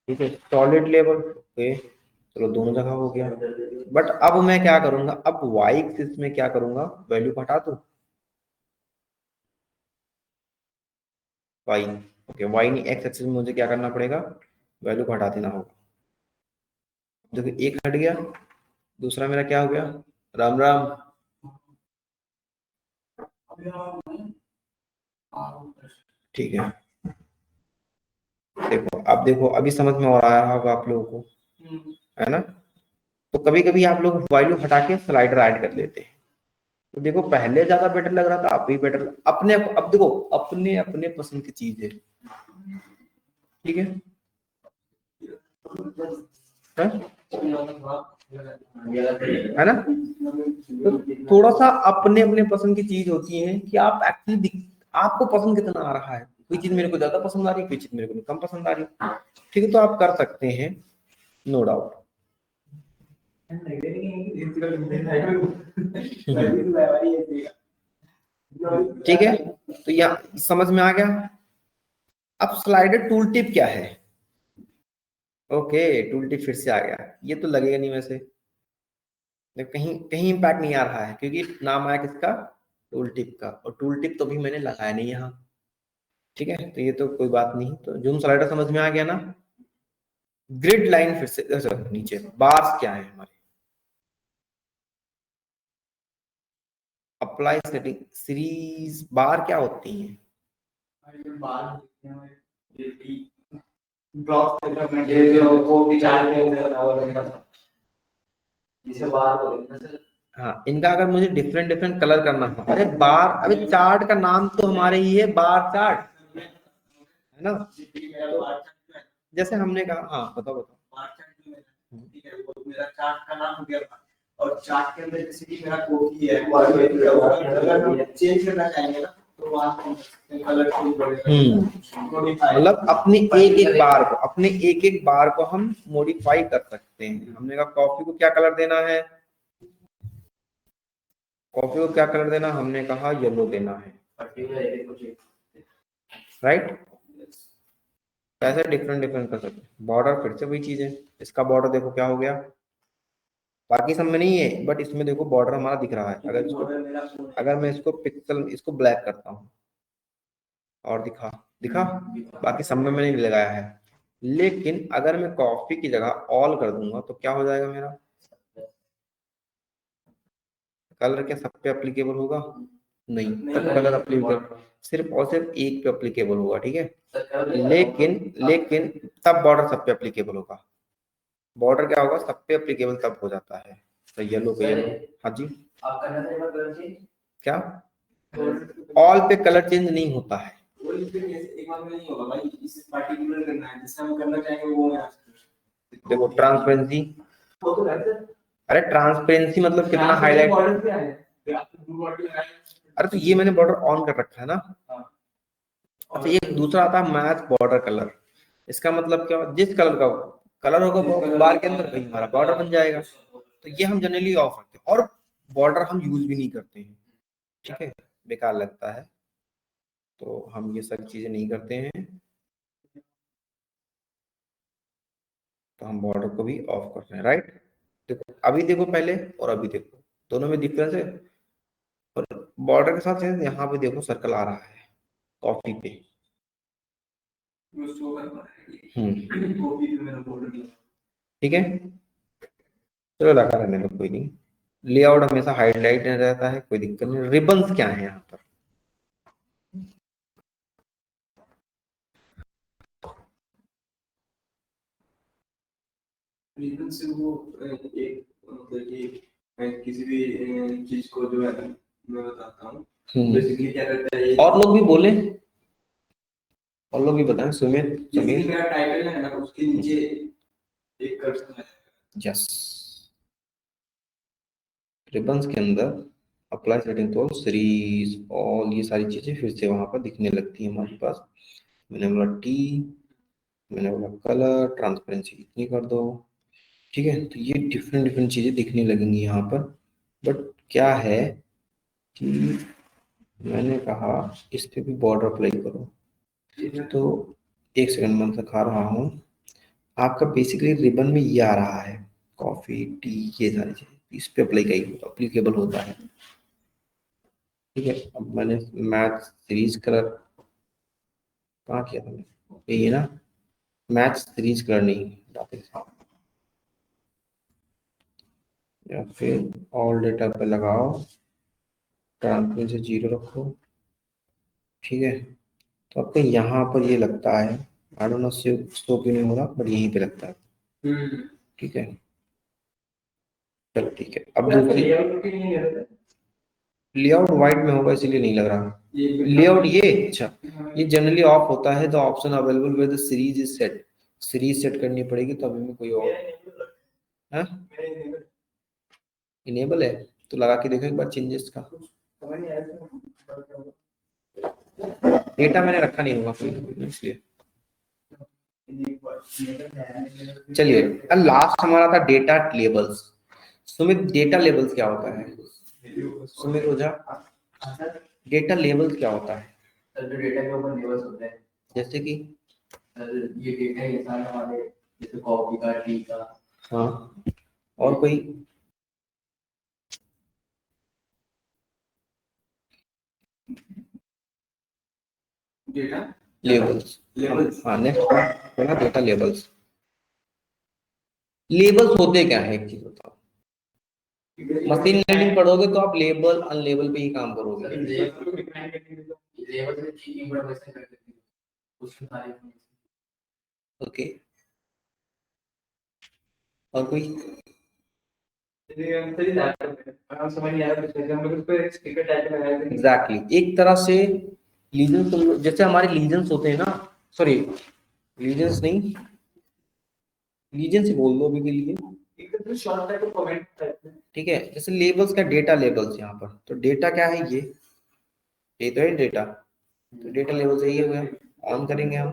Speaker 1: ठीक है, सॉलिड लेवल, ओके, चलो दोनों जगह हो गया। बट अब मैं क्या करूंगा, अब वाई एक्सिस में क्या करूंगा, वैल्यू को हटा दूं, वाई, ओके, वाई नहीं, एक्स एक्सिस में मुझे क्या करना पड़ेगा, वैल्यू को हटा देना होगा। देखो एक हट गया, दूसरा मेरा क्या हो गया, राम राम, ठीक है, देखो अब देखो अभी समझ में आ रहा होगा आप लोगों को, है ना। तो कभी कभी आप लोग वैल्यू हटा के स्लाइडर ऐड कर लेते हैं, तो देखो पहले ज्यादा बेटर लग रहा था, अब भी बेटर, अपने अब देखो अपने अपने पसंद की चीज है, ठीक है, है ना। तो थोड़ा सा अपने अपने पसंद की चीज होती है कि आप एक्चुअली आपको पसंद कितना आ रहा है, कोई चीज मेरे को ज्यादा पसंद आ रही है, कोई चीज मेरे को कम पसंद आ रही है, ठीक है, तो आप कर सकते हैं, नो डाउट। ठीक है, तो यहाँ समझ में आ गया। अब स्लाइडर टूल टिप क्या है, ओके, टूल टिप फिर से आ गया, ये तो लगेगा नहीं वैसे, कहीं कहीं इम्पैक्ट नहीं आ रहा है क्योंकि नाम आया किसका, टूल टिप का, और टूल टिप तो भी मैंने लगाया नहीं यहाँ, ठीक है, तो ये तो कोई बात नहीं, तो जूम स्लाइडर समझ में आ गया ना। ग्रिड लाइन फिर से, अच्छा नीचे बार्स क्या है हमारे, अप्लाई सेटिंग सीरीज बार क्या होती है, हाँ, इनका अगर मुझे डिफरेंट डिफरेंट कलर करना हो, अरे बार, अभी चार्ट का नाम तो हमारे ही है बार चार्ट, है ना, तो जैसे हमने कहा, हाँ बताओ बताओ, ठीक है, वो मेरा चार्ट का नाम हो गया, और चार्ट के अंदर जैसे कि मेरा कॉपी है, अगर हम चेंज करना चाहेंगे ना तो वहाँ कलर मतलब अपनी एक एक बार को, अपने एक एक बार को हम मॉडिफाई कर सकते हैं। हमने कहा कॉफी को क्या कलर देना है, कॉफी को क्या कलर देना, हमने कहा येलो देना है, राइट, कैसे डिफरेंट डिफरेंट कर सकते हैं। बॉर्डर फिर से वही चीज है, इसका बॉर्डर देखो क्या हो गया, बाकी सब में नहीं है बट इसमें देखो बॉर्डर हमारा दिख रहा है, अगर मैं इसको पिक्सल, इसको ब्लैक करता हूँ और दिखा दिखा, बाकी सब में मैंने नहीं लगाया है, लेकिन अगर मैं कॉफी की जगह ऑल कर दूंगा तो क्या हो जाएगा मेरा, कलर क्या सब पे अप्लीकेबल होगा, नहीं, तब कलर अप्लीकेबल सिर्फ और सिर्फ एक पे अप्लीकेबल होगा, ठीक है, लेकिन लेकिन तब बॉर्डर सब पे अप्लीकेबल होगा, बॉर्डर क्या होगा, सब पे अप्लीकेबल तब हो जाता है, तो येलो पे येलो। हाँ जी, आप करना था कलर चेंज क्या, ऑल पे कलर चेंज नहीं होता है, एक बार में नहीं होगा भाई, इस पार्टिकुलर करना है जिसका हम करना चाहेंगे वो है। देखो ट्रांसपेरेंसी, वो तो अरे ट्रांसपेरेंसी मतलब कितना हाईलाइट, बॉर्डर क्या है, अरे तो ये मैंने बॉर्डर ऑन कर रखा है ना। अच्छा ये दूसरा आता है मैच बॉर्डर कलर, इसका मतलब क्या, जिस कलर का कलर होगा वो बार के अंदर वही हमारा बॉर्डर बन जाएगा, तो ये हम जनरली ऑफ रखते हैं, और बॉर्डर हम यूज भी नहीं करते हैं, ठीक है, बेकार लगता है, तो हम ये सब चीजें नहीं करते हैं, तो हम बॉर्डर को भी ऑफ करते हैं, राइट। देखो अभी देखो पहले और अभी देखो, दोनों में डिफरेंस है, और बॉर्डर के साथ यहाँ पे देखो सर्कल आ रहा है कॉफी पे, ठीक है, चलो लगा रहने दो कोई नहीं, लेआउट हमेशा हाईलाइट रहता है, कोई दिक्कत नहीं। रिबन्स क्या है यहाँ पर, रिबन से वो एक मतलब कि किसी भी चीज को जो है मैं बताता हूँ, बेसिकली क्या करता है, और लोग भी बोले, और लोग भी बताएं, सुमित समीर, मेरा टाइटल है ना उसके नीचे एक कर्सर है, यस, रिबन्स के अंदर अप्लाई सेटिंग तो सीरीज ऑल ये सारी चीजें फिर से वहां पर दिखने लगती है हमारे पास, मैंने बोला टी, मैंने बोला कलर ट्रांसपेरेंसी इतनी कर दो, ठीक है, तो ये डिफरेंट डिफरेंट चीजें दिखने लगेंगी यहाँ पर, बट क्या है कि मैंने कहा इस पे भी बॉर्डर अप्लाई करो, तो एक सेकंड मैं दिखा रहा हूँ, आपका बेसिकली रिबन में ये आ रहा है, कॉफी टी ये सारी चीजें इस पे अप्लाई अप्लीकेबल होता है, ठीक है। अब मैंने मैथ सीरीज कलर कहाँ किया था मैंने, ये ना मैथ सीरीज कलर नहीं डालते, या फिर ऑल डेटा पे लगाओ, ट्रांसपेरेंसी 0 रखो, ठीक है, तो आपको यहाँ पर ये लगता है, आई डोंट नो शो क्यों नहीं हो रहा, बट यहीं पे लगता है, ठीक है, चलो ठीक है। अब दूसरी लेआउट व्हाइट में होगा इसीलिए नहीं लग रहा, लेआउट ये अच्छा, ये जनरली ऑफ होता है, the option available with series is set, series set करनी पड़ेगी तो अभी में कोई और है, इनेबल है, तो लगा के देखो एक बार चेंजेस का, डेटा मैंने रखा नहीं होगा कोई इसलिए, चलिए अब लास्ट हमारा था data labels, Sumit data labels क्या होता है, सुमित ओझा डेटा लेबल्स क्या होता है, सर जो डेटा के ऊपर लेबल्स होते हैं, जैसे कि सर ये डेटा ये सारे हमारे जैसे कॉफी का टी का, हाँ, और कोई डेटा लेबल्स, लेबल्स, हाँ नेक्स्ट ना डेटा लेबल्स, लेबल्स होते क्या है, एक चीज बताओ, मशीन लर्निंग पढ़ोगे तो आप लेबल अनलेबल पे ही काम करोगे, ओके, और कोई एग्जैक्टली एक तरह से लीजन, जैसे हमारे लीजन्स होते हैं ना, सॉरी लीजन्स नहीं, लीजन से बोल दो अभी के लिए, ठीक है, जैसे लेबल्स का डेटा लेबल्स यहाँ पर, तो डेटा क्या है ये तो है डेटा, तो डेटा लेवल से ये हो गया, ऑन करेंगे हम,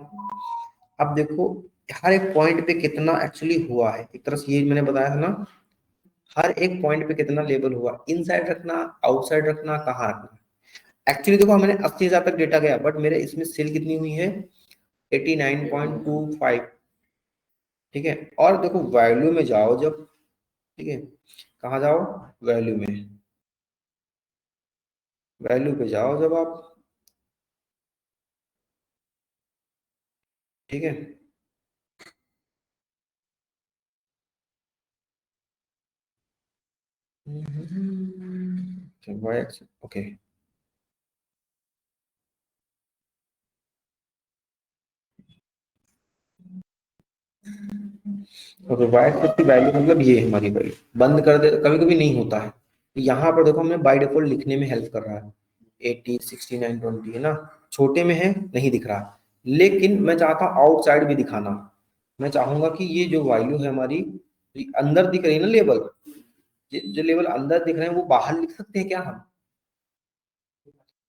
Speaker 1: अब देखो हर एक पॉइंट पे कितना एक्चुअली हुआ है, एक तरह से ये मैंने बताया था ना, हर एक पॉइंट पे कितना लेबल हुआ, इनसाइड रखना आउटसाइड रखना कहाँ रखना, एक्चुअली देखो मैंने 80,000 तक डेटा गया, बट मेरे इसमें सेल कितनी हुई है 89.25, ठीक है, और देखो वैल्यू में जाओ जब, ठीक है, कहाँ जाओ, वैल्यू में, वैल्यू पे जाओ जब आप, ठीक है, ओके, तो वाई स्क्रिप्ट की वैल्यू मतलब ये है हमारी वैल्यू, बंद कर दे कभी कभी नहीं होता है। तो यहाँ पर देखो हमें बाय डिफॉल्ट लिखने में हेल्प कर रहा है, 80 69 20 है ना, छोटे में है नहीं दिख रहा, लेकिन मैं चाहता हूँ आउटसाइड भी दिखाना। मैं चाहूंगा कि ये जो वैल्यू है हमारी, ये अंदर दिख रही है ना लेवल, जो लेवल अंदर दिख रहे हैं वो बाहर लिख सकते हैं क्या हम,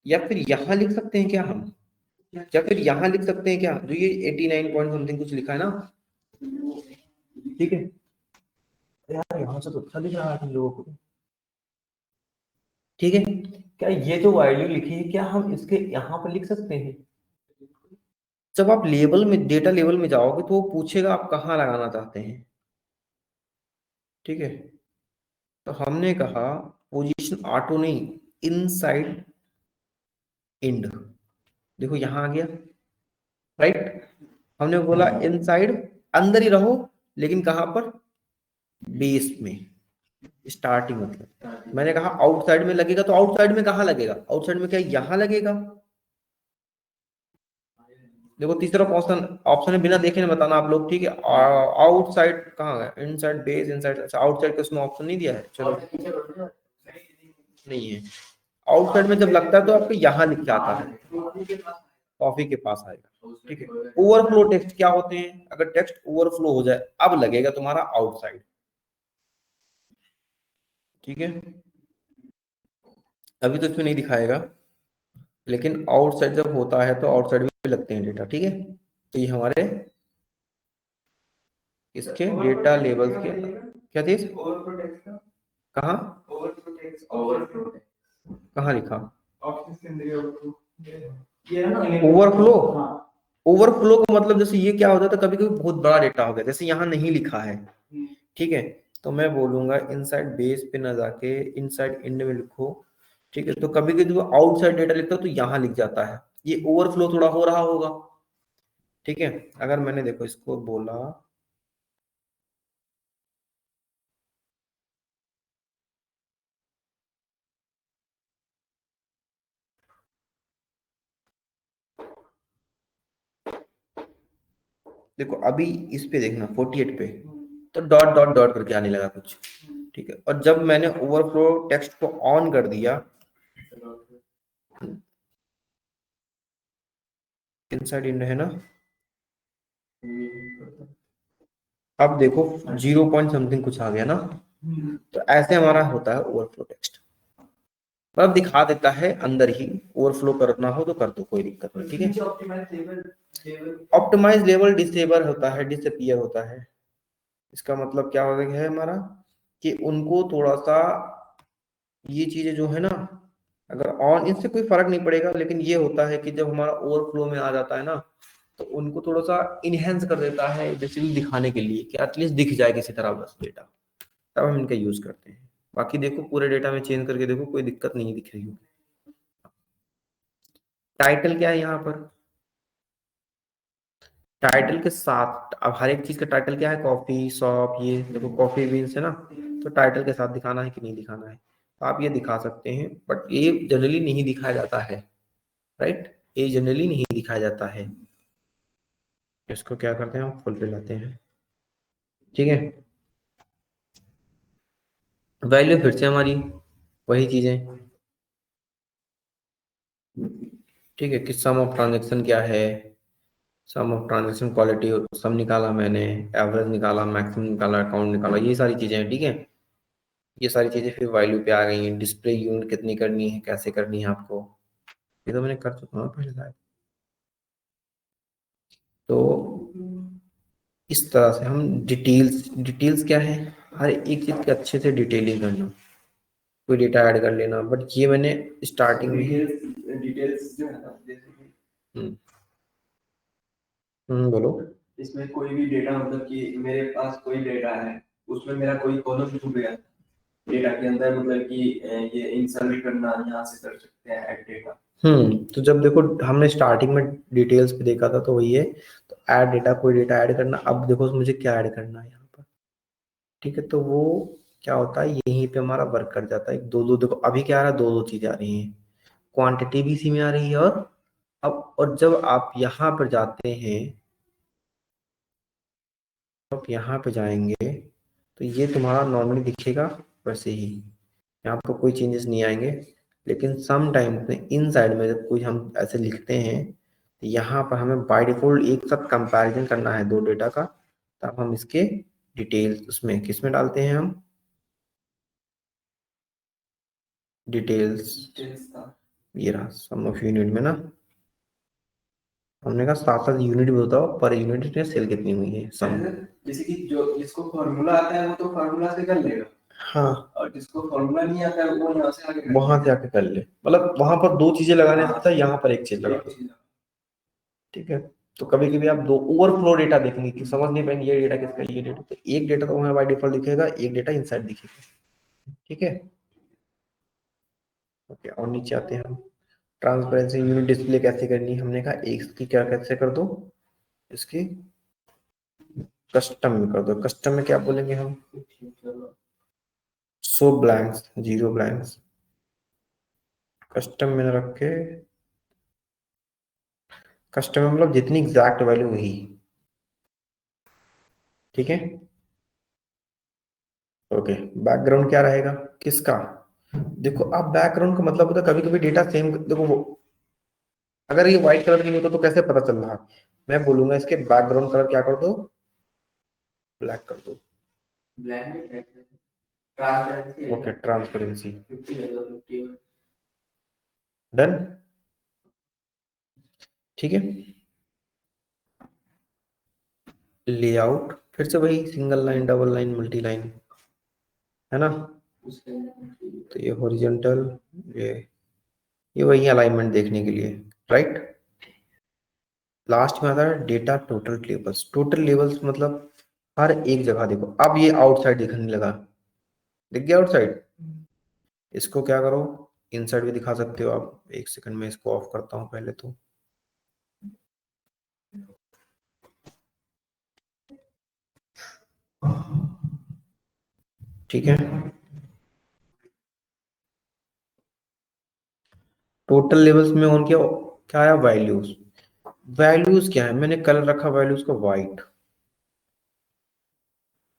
Speaker 1: या फिर यहाँ लिख सकते हैं क्या हम, या फिर यहाँ लिख सकते हैं क्या, जो ये 89 पॉइंट समथिंग कुछ लिखा है ना, ठीक है यार, यहाँ से तो अच्छा दिख रहा है तुम लोगों को, ठीक है। क्या ये जो वैल्यू लिखी है क्या हम इसके यहाँ पर लिख सकते हैं? जब आप लेवल में, डेटा लेवल में जाओगे तो वो पूछेगा आप कहाँ लगाना चाहते हैं, ठीक है। तो हमने कहा पोजीशन ऑटो नहीं, इनसाइड इंड, देखो यहाँ आ गया, राइट। हमने बोला इनसाइड, अंदर ही रहो, लेकिन कहाँ पर, बेस में, स्टार्टिंग मतलब। मैंने कहा आउटसाइड में लगेगा, तो आउटसाइड में कहाँ लगेगा, आउटसाइड में क्या यहाँ लगेगा? देखो तीसरा ऑप्शन, ऑप्शन है बिना देखे नहीं बताना आप लोग, ठीक है। आउटसाइड कहाँ है, इनसाइड बेस इनसाइड, अच्छा आउटसाइड का उसमें ऑप्शन नहीं दिया है, चलो नहीं है। आउटसाइड में जब लगता है तो आपको यहाँ लिख के आता है, कॉफी के पास आएगा, ठीक है। ओवरफ्लो टेक्स्ट क्या होते हैं, अगर टेक्स्ट ओवरफ्लो हो जाए अब लगेगा तुम्हारा आउटसाइड, ठीक है। अभी तो इसमें नहीं दिखाएगा, लेकिन आउटसाइड जब होता है तो आउटसाइड भी लगते हैं डेटा, ठीक है। तो ये हमारे इसके डेटा लेवल के क्या चीज, कहाँ कहाँ लिखा, ओवरफ्लो, ओवरफ्लो का मतलब जैसे ये क्या होता है, तो कभी कभी बहुत बड़ा डेटा हो गया, जैसे यहाँ नहीं लिखा है, ठीक है। तो मैं बोलूंगा इनसाइड बेस पे ना जाके इनसाइड इंड में लिखो, ठीक है। तो कभी कभी वो आउटसाइड डेटा लिखता है तो यहाँ लिख जाता है, ये ओवरफ्लो थोड़ा हो रहा होगा, ठीक है। अगर मैंने देखो इसको बोला, देखो अभी इस पे देखना 48 पे, तो डॉट डॉट डॉट करके आने लगा कुछ, ठीक है। और जब मैंने ओवरफ्लो टेक्स्ट को ऑन कर दिया, इनसाइड इंड है ना, अब देखो 0 पॉइंट समथिंग कुछ आ गया ना, तो ऐसे हमारा होता है ओवरफ्लो टेक्स्ट, मतलब दिखा देता है अंदर ही, ओवरफ्लो करना हो तो कर दो कोई दिक्कत नहीं, ठीक है। ऑप्टिमाइज लेवल डिसेबल होता है, डिसअपियर होता है, इसका मतलब क्या होता है हमारा, कि उनको थोड़ा सा ये चीजें जो है ना, अगर ऑन, इससे कोई फर्क नहीं पड़ेगा, लेकिन ये होता है कि जब हमारा ओवरफ्लो में आ जाता है ना, तो उनको थोड़ा सा इनहेंस कर देता है बेसिकली दिखाने के लिए कि एटलीस्ट दिख जाए किसी तरह बस डेटा, तब हम इनका यूज करते हैं। बाकी देखो पूरे डेटा में चेंज करके देखो कोई दिक्कत नहीं दिख रही होगी। टाइटल क्या है यहाँ पर, टाइटल के साथ, अब हर एक चीज का टाइटल क्या है, कॉफी शॉप, ये देखो कॉफी बीन्स है ना, तो टाइटल के साथ दिखाना है कि नहीं दिखाना है, तो आप ये दिखा सकते हैं, बट ये जनरली नहीं दिखाया जाता है, राइट, ये जनरली नहीं दिखाया जाता है। इसको क्या करते हैं, हम फुल पे लाते हैं, ठीक है। वैल्यू फिर से हमारी वही चीजें, ठीक है, कि सम ऑफ ट्रांजेक्शन क्या है, सम ऑफ ट्रांजेक्शन क्वालिटी, सम निकाला मैंने, एवरेज निकाला, मैक्सिमम निकाला, अकाउंट निकाला, ये सारी चीजें हैं, ठीक है। ये सारी चीजें फिर वैल्यू पे आ गई हैं, डिस्प्ले यूनिट कितनी करनी है, कैसे करनी है आपको, ये तो मैंने कर चुका हूँ पहले शायद। तो इस तरह से हम डिटेल्स, डिटेल्स क्या है, हर एक चीज की अच्छे से डिटेलिंग करना, कोई डेटा ऐड कर लेना, बट ये मैंने स्टार्टिंग में ही, डिटेल्स जो है ना, जैसे कि बोलो, इसमें कोई भी डेटा, मतलब कि मेरे पास कोई डेटा है, उसमें मेरा कोई कॉलम छूट गया डेटा के अंदर, मतलब कि ये इंसर्ट करना यहाँ से कर सकते हैं ऐड डेटा। तो जब देखो हमने स्टार्टिंग में डिटेल्स पे देखा था तो वही है, तो ऐड डेटा, कोई डेटा ऐड करना, अब देखो मुझे क्या ऐड करना है यहाँ पर, ठीक है। तो वो क्या होता है, यहीं पे हमारा वर्क कर जाता है, दो दो, देखो अभी क्या आ रहा है, दो दो चीजें आ रही हैं, क्वांटिटी भी इसी में आ रही है, और अब और जब आप यहाँ पर जाते हैं, आप यहाँ पे जाएंगे तो ये तुम्हारा नॉर्मली दिखेगा वैसे ही, यहाँ पर कोई चेंजेस नहीं आएंगे। लेकिन सम टाइम में इन साइड में जब कोई हम ऐसे लिखते हैं तो यहाँ पर हमें बाय डिफॉल्ट एक साथ कंपैरिजन करना है दो डेटा का, तब हम इसके डिटेल्स उसमें किस में डालते हैं हम, डिटेल्स, ये रहा सम ऑफ यूनिट में ना। हमने कहा साथ साथ यूनिट भी बताओ पर यूनिट में सेल कितनी हुई है सम।
Speaker 2: जैसे कि जो जिसको फॉर्मूला आता है वो तो फॉर्मूला से कर लेगा,
Speaker 1: हाँ,
Speaker 2: और जिसको फॉर्मूला नहीं आता है वो यहाँ से आगे
Speaker 1: वहां से आके कर ले, मतलब वहां पर दो चीजें लगाने से अच्छा यहाँ पर एक चीज लगा दो। ठीक है, तो कभी कभी आप दो ओवरफ्लो डेटा देखेंगे कि समझ नहीं पाएंगे ये डेटा किसका है, ये डेटा, तो एक डेटा तो वहां बाय डिफॉल्ट दिखेगा, एक डेटा इनसाइड दिखेगा। ठीक है, ओके, और नीचे आते हैं हम। ट्रांसपेरेंसी यूनिट डिस्प्ले कैसे करनी है, हमने कहा एक की क्या कैसे कर दो, इसकी कस्टम में कर दो। कस्टम में क्या बोलेंगे हम, सो ब्लैंक्स, जीरो ब्लैंक्स, कस्टम में रख के, कस्टम में मतलब जितनी एग्जैक्ट वैल्यू वही। ठीक है, ओके। बैकग्राउंड क्या रहेगा किसका, देखो अब बैकग्राउंड का मतलब होता है कभी कभी डेटा सेम, देखो वो अगर ये व्हाइट कलर नहीं होता तो कैसे पता चल रहा है, मैं बोलूंगा इसके बैकग्राउंड कलर क्या कर दो, ब्लैक कर दो। Okay, transparency done. ठीक है, लेआउट फिर से वही single line double line multi line है ना, तो ये हॉरिजॉन्टल, ये वही अलाइनमेंट देखने के लिए, राइट। लास्ट में आता है data total tables, total levels मतलब हर एक जगह देखो, अब ये आउटसाइड दिखने लगा, दिख गया आउटसाइड। इसको क्या करो, इनसाइड भी दिखा सकते हो आप, एक सेकंड में इसको ऑफ करता हूं पहले तो। ठीक है, टोटल लेवल्स में उनके क्या आया, वैल्यूज, वैल्यूज क्या है, मैंने कलर रखा वैल्यूज को व्हाइट,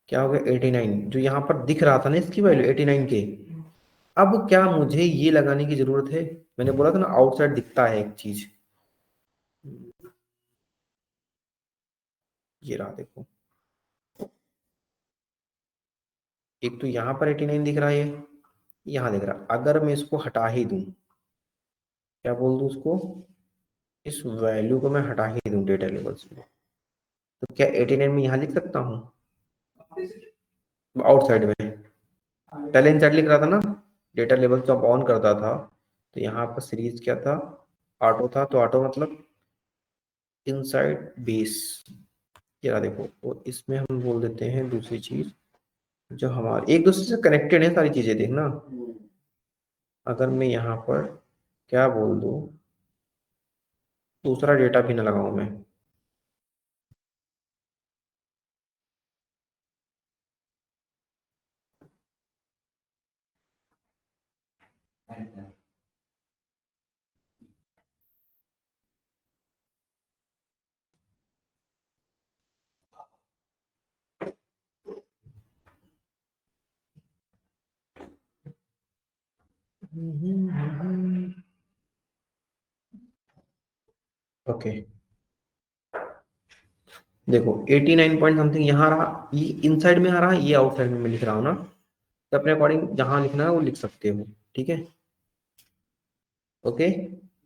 Speaker 1: क्या हो गया 89, जो यहाँ पर दिख रहा था ना इसकी वैल्यू 89 के। अब क्या मुझे ये लगाने की जरूरत है, मैंने बोला था ना आउटसाइड दिखता है एक चीज, ये रहा देखो, एक तो यहाँ पर 89 दिख रहा है, यहाँ दिख रहा, अगर मैं इसको हटा ही दूं, क्या बोल दूं उसको, इस वैल्यू को मैं हटा ही दूं डेटा लेवल्स में, तो क्या 89 में यहाँ लिख सकता हूँ आउटसाइड में, पहले इनसाइड लिख रहा था ना, डेटा लेवल जब ऑन करता था तो यहाँ पर सीरीज क्या था, ऑटो था, तो ऑटो मतलब इनसाइड बेस, ये रहा देखो, और इसमें हम बोल देते हैं दूसरी चीज, जो हमारे एक दूसरे से कनेक्टेड है सारी चीजें देखना। अगर मैं यहाँ पर क्या बोल दूं, दूसरा डेटा भी ना लगाऊं मैं, ओके। देखो 89 पॉइंट समथिंग यहाँ रहा, ये इनसाइड में आ रहा है, ये आउटसाइड में मैं लिख रहा हूँ ना, तो अपने अकॉर्डिंग जहां लिखना है वो लिख सकते हो। ठीक है, ओके।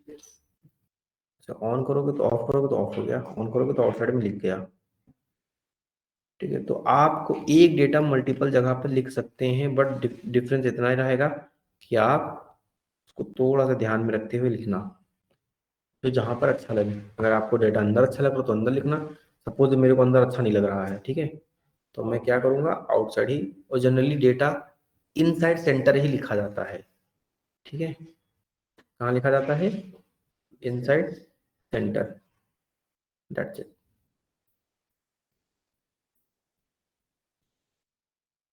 Speaker 1: अच्छा, ऑन करोगे तो ऑफ करोगे तो ऑफ हो गया, ऑन करोगे तो आउटसाइड में लिख गया। ठीक है, तो आपको एक डेटा मल्टीपल जगह पर लिख सकते हैं, बट डिफरेंस इतना ही रहेगा कि आप उसको थोड़ा सा ध्यान में रखते हुए लिखना, तो जहां पर अच्छा लगे, अगर आपको डेटा अंदर अच्छा लग रहा तो अंदर लिखना, सपोज मेरे को अंदर अच्छा नहीं लग रहा है, ठीक है, तो मैं क्या करूंगा आउटसाइड ही, और जनरली डेटा इनसाइड सेंटर ही लिखा जाता है। ठीक है, कहाँ लिखा जाता है, इनसाइड सेंटर, दैट्स इट।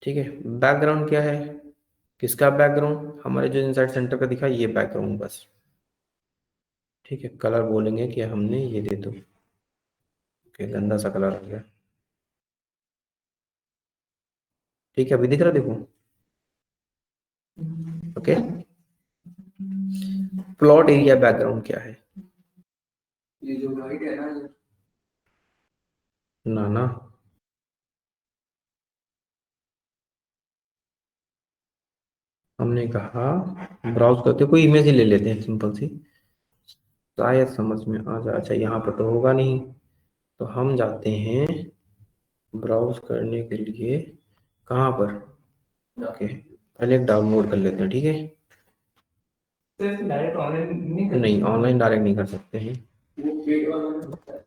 Speaker 1: ठीक है, बैकग्राउंड क्या है, किसका बैकग्राउंड, हमारे जो इनसाइड सेंटर का दिखा ये बैकग्राउंड बस। ठीक है, कलर बोलेंगे कि हमने ये दे दो, ओके, गंदा सा कलर आ गया। ठीक है, अभी दिख रहा देखो। ओके, प्लॉट एरिया बैकग्राउंड क्या है?
Speaker 2: ये जो वाइट है ना,
Speaker 1: ना ना, हमने कहा ब्राउज करते कोई इमेज ही ले लेते हैं सिंपल सी, शायद समझ में आ जाए। अच्छा यहाँ पर तो होगा नहीं, तो हम जाते हैं ब्राउज करने के लिए कहाँ पर? ओके, पहले एक डाउनलोड कर लेते हैं, ठीक है।
Speaker 2: डायरेक्ट ऑनलाइन
Speaker 1: नहीं, ऑनलाइन डायरेक्ट नहीं कर सकते हैं।
Speaker 2: वो पेड वाला में होता है।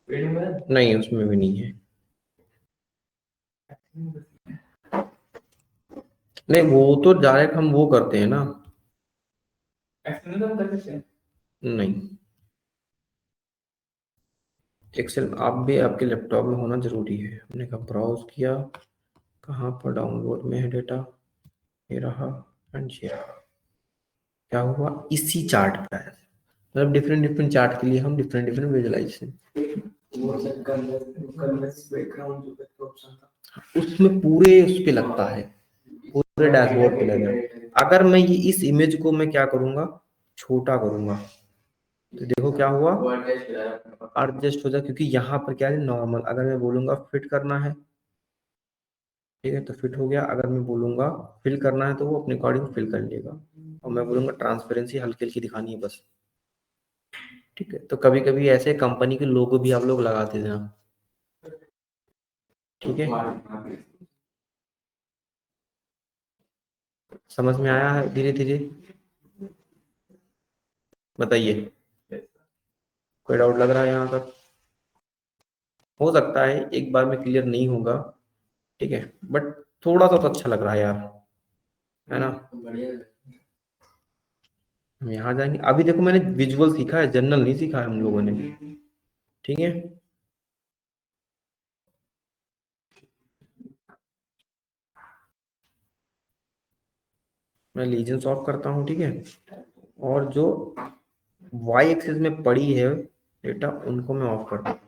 Speaker 2: पेड में
Speaker 1: नहीं, उसमें भी नहीं है। नहीं, वो तो डायरेक्ट हम वो करते हैं ना।
Speaker 2: एक्सटर्नल कर सकते हैं।
Speaker 1: नहीं, एक्सेल आप भी आपके लैपटॉप में होना जरूरी है। हमने कहा ब्राउज किया, कहाँ पर डाउनलोड में है डेटा, ये रहा एंड ये रहा। क्या हुआ, इसी चार्ट पर है, मतलब डिफरेंट डिफरेंट चार्ट के लिए हम डिफरेंट डिफरेंट विजुअलाइजेशन,
Speaker 2: वो सब कन्वर्स बैकग्राउंड जो ऑप्शन था,
Speaker 1: उसमें पूरे उस पे लगता है, पूरे डैशबोर्ड पे लगेगा। अगर मैं ये इस इमेज को मैं क्या करूंगा, छोटा करूंगा, तो देखो क्या हुआ, एडजस्ट हो जाए, क्योंकि यहाँ पर क्या है नॉर्मल। अगर मैं बोलूंगा फिट करना है, ठीक है, तो फिट हो गया। अगर मैं बोलूंगा फिल करना है, तो वो अपने अकॉर्डिंग फिल कर लेगा। और मैं बोलूंगा ट्रांसपेरेंसी हल्की हल्की दिखानी है बस, ठीक है। तो कभी कभी ऐसे कंपनी के लोगो भी आप लोग लगाते थे ना, ठीक है। समझ में आया है धीरे धीरे? बताइए, कोई डाउट लग रहा है यहाँ तक? हो सकता है एक बार में क्लियर नहीं होगा, ठीक है, बट थोड़ा सा तो अच्छा लग रहा है यार, है ना। हम यहाँ जाएंगे। अभी देखो मैंने विजुअल सीखा है, जनरल नहीं सीखा है हम लोगों ने, ठीक है। मैं लीजेंस ऑफ करता हूँ, ठीक है। और जो वाई एक्सिस में पड़ी है डेटा, उनको मैं ऑफ करता हूँ,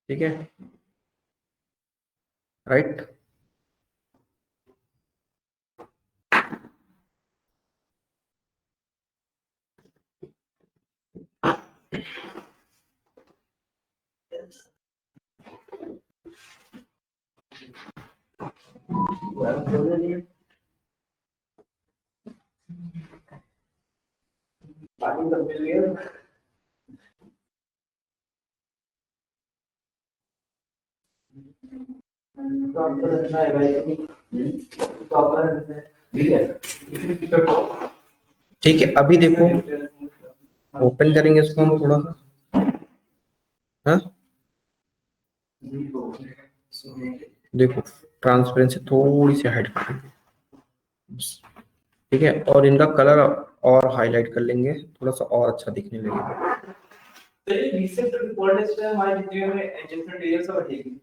Speaker 1: ठीक है, राइट।
Speaker 2: बाकी सब मिल गया। तो आपको रखना है भाई, तो आपको रखना है, ठीक है।
Speaker 1: ठीक है, अभी देखो ओपन करेंगे इसको हम थोड़ा सा, हाँ देखो ट्रांसपेरेंसी थोड़ी सी हाइड करेंगे, ठीक है। और इनका कलर और हाईलाइट कर लेंगे, थोड़ा सा और अच्छा दिखने लगेगा।
Speaker 2: तो ये रीसेट डिफॉल्ट है हमारे जितने में एडजस्टमेंट एरिया सब हटेगी,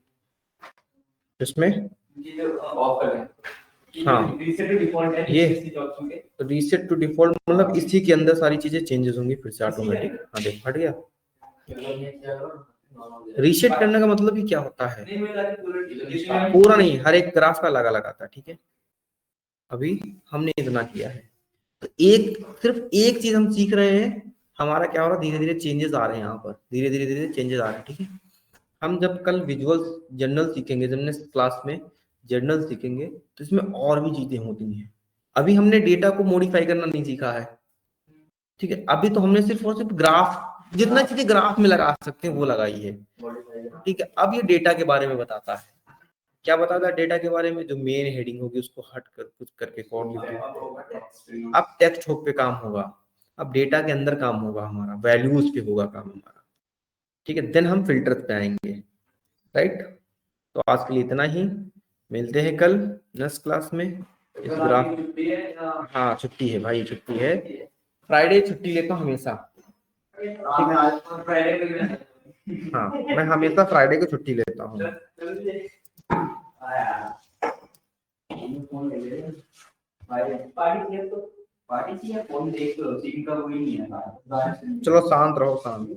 Speaker 1: इसमें
Speaker 2: ये जो ऑफ कर दें।
Speaker 1: हाँ,
Speaker 2: रीसेट टू डिफॉल्ट है
Speaker 1: ये
Speaker 2: इसी ऑप्शन के,
Speaker 1: रीसेट टू डिफॉल्ट मतलब इसी के अंदर सारी चीजें चेंजेस होंगी फिर से ऑटोमेटिक। हाँ देख हट गया। रीसेट करने का मतलब ही क्या होता है, पूरा नहीं, हर एक ग्राफ का अलग अलग आता है, ठीक है। अभी हमने इतना किया है, तो एक सिर्फ एक चीज हम सीख रहे हैं, हमारा क्या हो रहा है, धीरे धीरे चेंजेस आ रहे हैं यहाँ पर, धीरे धीरे धीरे चेंजेस आ रहे हैं, ठीक है। हम जब कल विजुअल जर्नल सीखेंगे, जब हमने क्लास में जर्नल सीखेंगे, तो इसमें और भी चीजें होती हैं। अभी हमने डेटा को मॉडिफाई करना नहीं सीखा है, ठीक है। अभी तो हमने सिर्फ और सिर्फ ग्राफ, जितना चीजें ग्राफ में लगा सकते हैं वो लगाई है, ठीक है। अब ये डेटा के बारे में बताता है, क्या बताता है डेटा के बारे में, जो मेन हेडिंग होगी उसको हट कर कुछ करके कोड लिख दो। अब टेक्स्ट हुक पे काम होगा, अब डेटा के अंदर काम होगा हमारा, वैल्यूज पे होगा काम हमारा, ठीक है। देन हम फिल्टर पे आएंगे, राइट। तो आज के लिए इतना ही, मिलते हैं कल नेक्स्ट क्लास में। इस ग्राफ, हाँ छुट्टी है भाई, छुट्टी है, फ्राइडे छुट्टी लेता हूँ हमेशा, हाँ मैं हमेशा फ्राइडे को छुट्टी लेता हूँ। चलो शांत रहो, शांत।